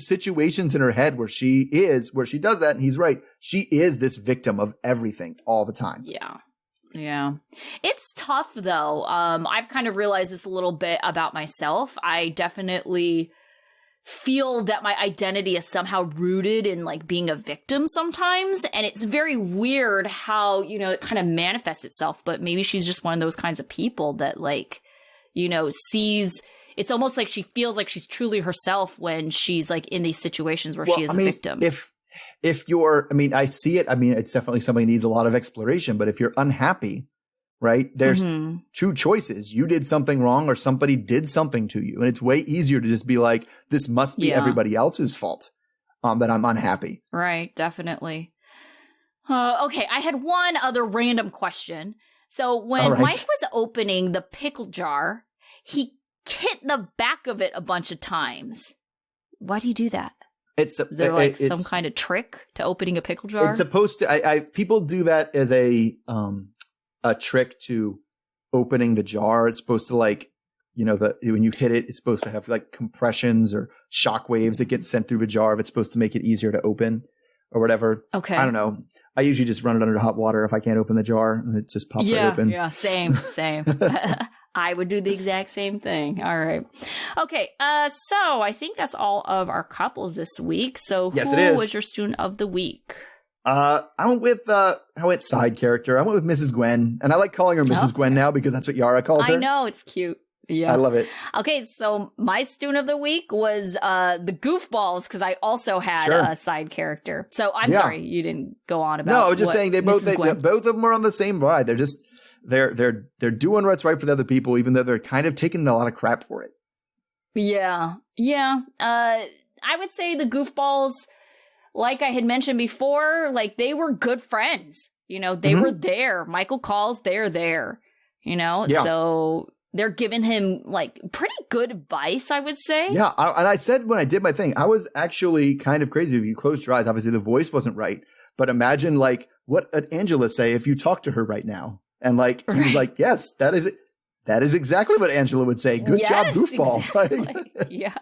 situations in her head where she does that. And he's right. She is this victim of everything all the time. Yeah. Yeah. It's tough though. I've kind of realized this a little bit about myself. I definitely feel that my identity is somehow rooted in like being a victim sometimes. And it's very weird how, you know, it kind of manifests itself, but maybe she's just one of those kinds of people that like, you know, sees, it's almost like she feels like she's truly herself when she's like in these situations where she is a victim. If you're, I mean, I see it. I mean, it's definitely something that needs a lot of exploration, but if you're unhappy, right? There's two choices. You did something wrong or somebody did something to you. And it's way easier to just be like, this must be everybody else's fault that I'm unhappy. Right. Definitely. Okay. I had one other random question. So when Mike was opening the pickle jar, he hit the back of it a bunch of times. Why do you do that? Is there like some kind of trick to opening a pickle jar? It's supposed to, people do that as a trick to opening the jar. It's supposed to like, you know, when you hit it, it's supposed to have like compressions or shock waves that get sent through the jar. It's supposed to make it easier to open or whatever. Okay. I don't know. I usually just run it under hot water if I can't open the jar and it just pops right open. Yeah, same. I would do the exact same thing. All right. Okay. So I think that's all of our couples this week. So who was your student of the week? I went side character. I went with Mrs. Gwen, and I like calling her Mrs. Gwen now because that's what Yara calls her. I know, it's cute. Yeah. I love it. Okay, so my student of the week was the Goofballs, because I also had a side character. So I'm sorry you didn't go on about. No, I was just saying both of them are on the same ride. They're just they're doing what's right for the other people, even though they're kind of taking a lot of crap for it. Yeah. I would say the Goofballs, like I had mentioned before, like they were good friends. You know, they were there. Michael calls, they're there. You know, so they're giving him like pretty good advice, I would say. Yeah, and I said when I did my thing, I was actually kind of crazy. If you closed your eyes, obviously the voice wasn't right, but imagine like what would Angela say if you talk to her right now, and like he was like, yes, that is it. That is exactly what Angela would say. Good job, Goofball. Exactly. Yeah.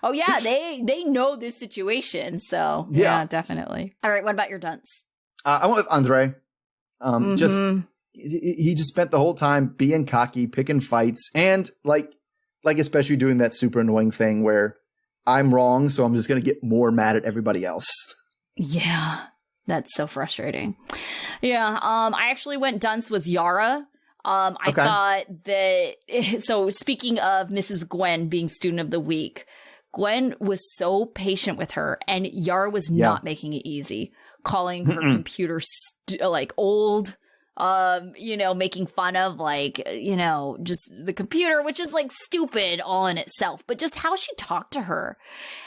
Oh yeah, they know this situation, so yeah, definitely. All right, what about your dunce? I went with Andrei. Just. He just spent the whole time being cocky, picking fights, and like especially doing that super annoying thing where I'm wrong, so I'm just going to get more mad at everybody else. Yeah, that's so frustrating. Yeah, I actually went dunce with Yara. I thought that, so speaking of Mrs. Gwen being student of the week, Gwen was so patient with her, and Yara was not making it easy, calling her computer old. Making fun of just the computer, which is like stupid all in itself, but just how she talked to her.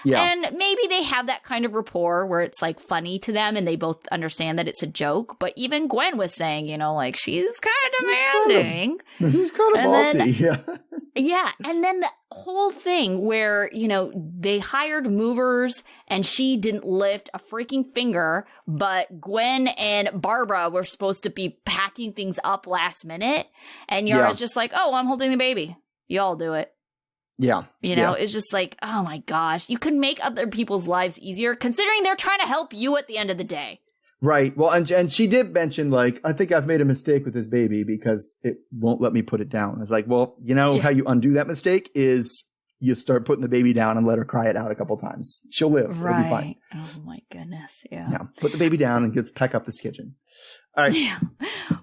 Yeah. And maybe they have that kind of rapport where it's like funny to them and they both understand that it's a joke. But even Gwen was saying, she's kind of demanding. She's kind of bossy. Yeah. And then the whole thing where, they hired movers and she didn't lift a freaking finger, but Gwen and Barbara were supposed to be packing things up last minute. And Yara's just like, oh, I'm holding the baby. You all do it. Yeah. It's just like, oh my gosh, you can make other people's lives easier considering they're trying to help you at the end of the day. Right. Well, and she did mention, like, I think I've made a mistake with this baby because it won't let me put it down. It's like, well, how you undo that mistake is you start putting the baby down and let her cry it out a couple times. She'll live. Right. It'll be fine. Oh my goodness. Yeah. Yeah. Put the baby down and pack up this kitchen. All right. Yeah.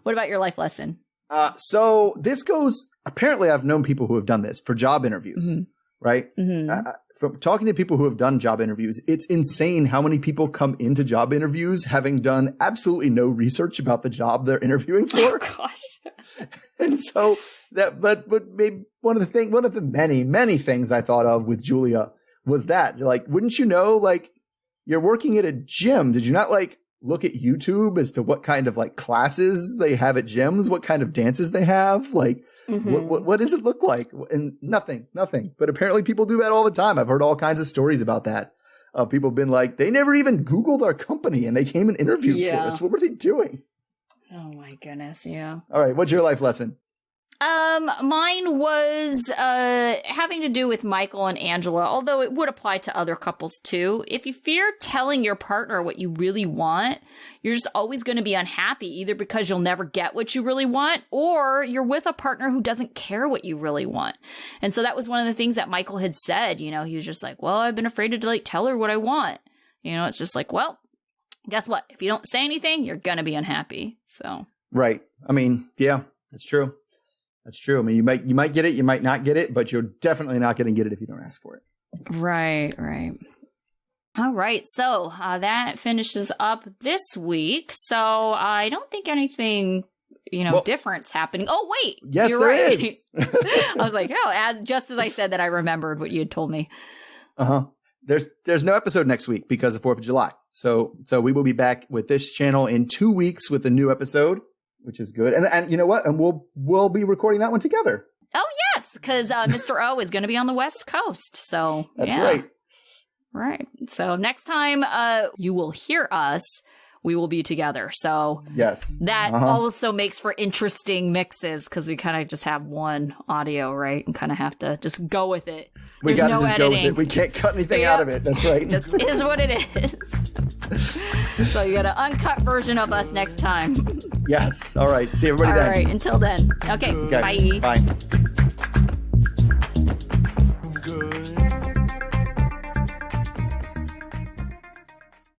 What about your life lesson? So this goes, apparently I've known people who have done this for job interviews, right? Mm-hmm. From talking to people who have done job interviews, it's insane how many people come into job interviews having done absolutely no research about the job they're interviewing for. Oh gosh. And so but maybe one of the many things I thought of with Julia was that, like, wouldn't you know, like, you're working at a gym. Did you not like look at YouTube as to what kind of like classes they have at gyms, what kind of dances they have? Like, what does it look like? And nothing. But apparently people do that all the time. I've heard all kinds of stories about that. People have been like, they never even Googled our company and they came and interviewed for us. What were they doing? Oh my goodness. Yeah. All right. What's your life lesson? Mine was having to do with Michael and Angela, although it would apply to other couples too. If you fear telling your partner what you really want, you're just always going to be unhappy, either because you'll never get what you really want, or you're with a partner who doesn't care what you really want. And so that was one of the things that Michael had said. He was just like, well, I've been afraid to like tell her what I want. It's just like, well, guess what? If you don't say anything, you're going to be unhappy. So. Right. I mean, yeah, that's true. That's true. I mean, you might get it, you might not get it, but you're definitely not going to get it if you don't ask for it. Right. All right. So that finishes up this week. So I don't think anything, different's happening. Oh, wait. Yes, you're right. Is. I was like, just as I said that, I remembered what you had told me. Uh-huh. There's no episode next week because of 4th of July. So we will be back with this channel in 2 weeks with a new episode, which is good. And you know what? And we'll be recording that one together. Oh, yes, because Mr. O is going to be on the West Coast. So that's right. Right. So next time you will hear us, we will be together. So yes, that also makes for interesting mixes because we kind of just have one audio, right? And kind of have to just go with it. We got to just go with it. We can't cut anything out of it. That's right. It just is what it is. So you got an uncut version of us next time. Yes. All right. See everybody then. All right. Until then. Okay. Bye. Bye.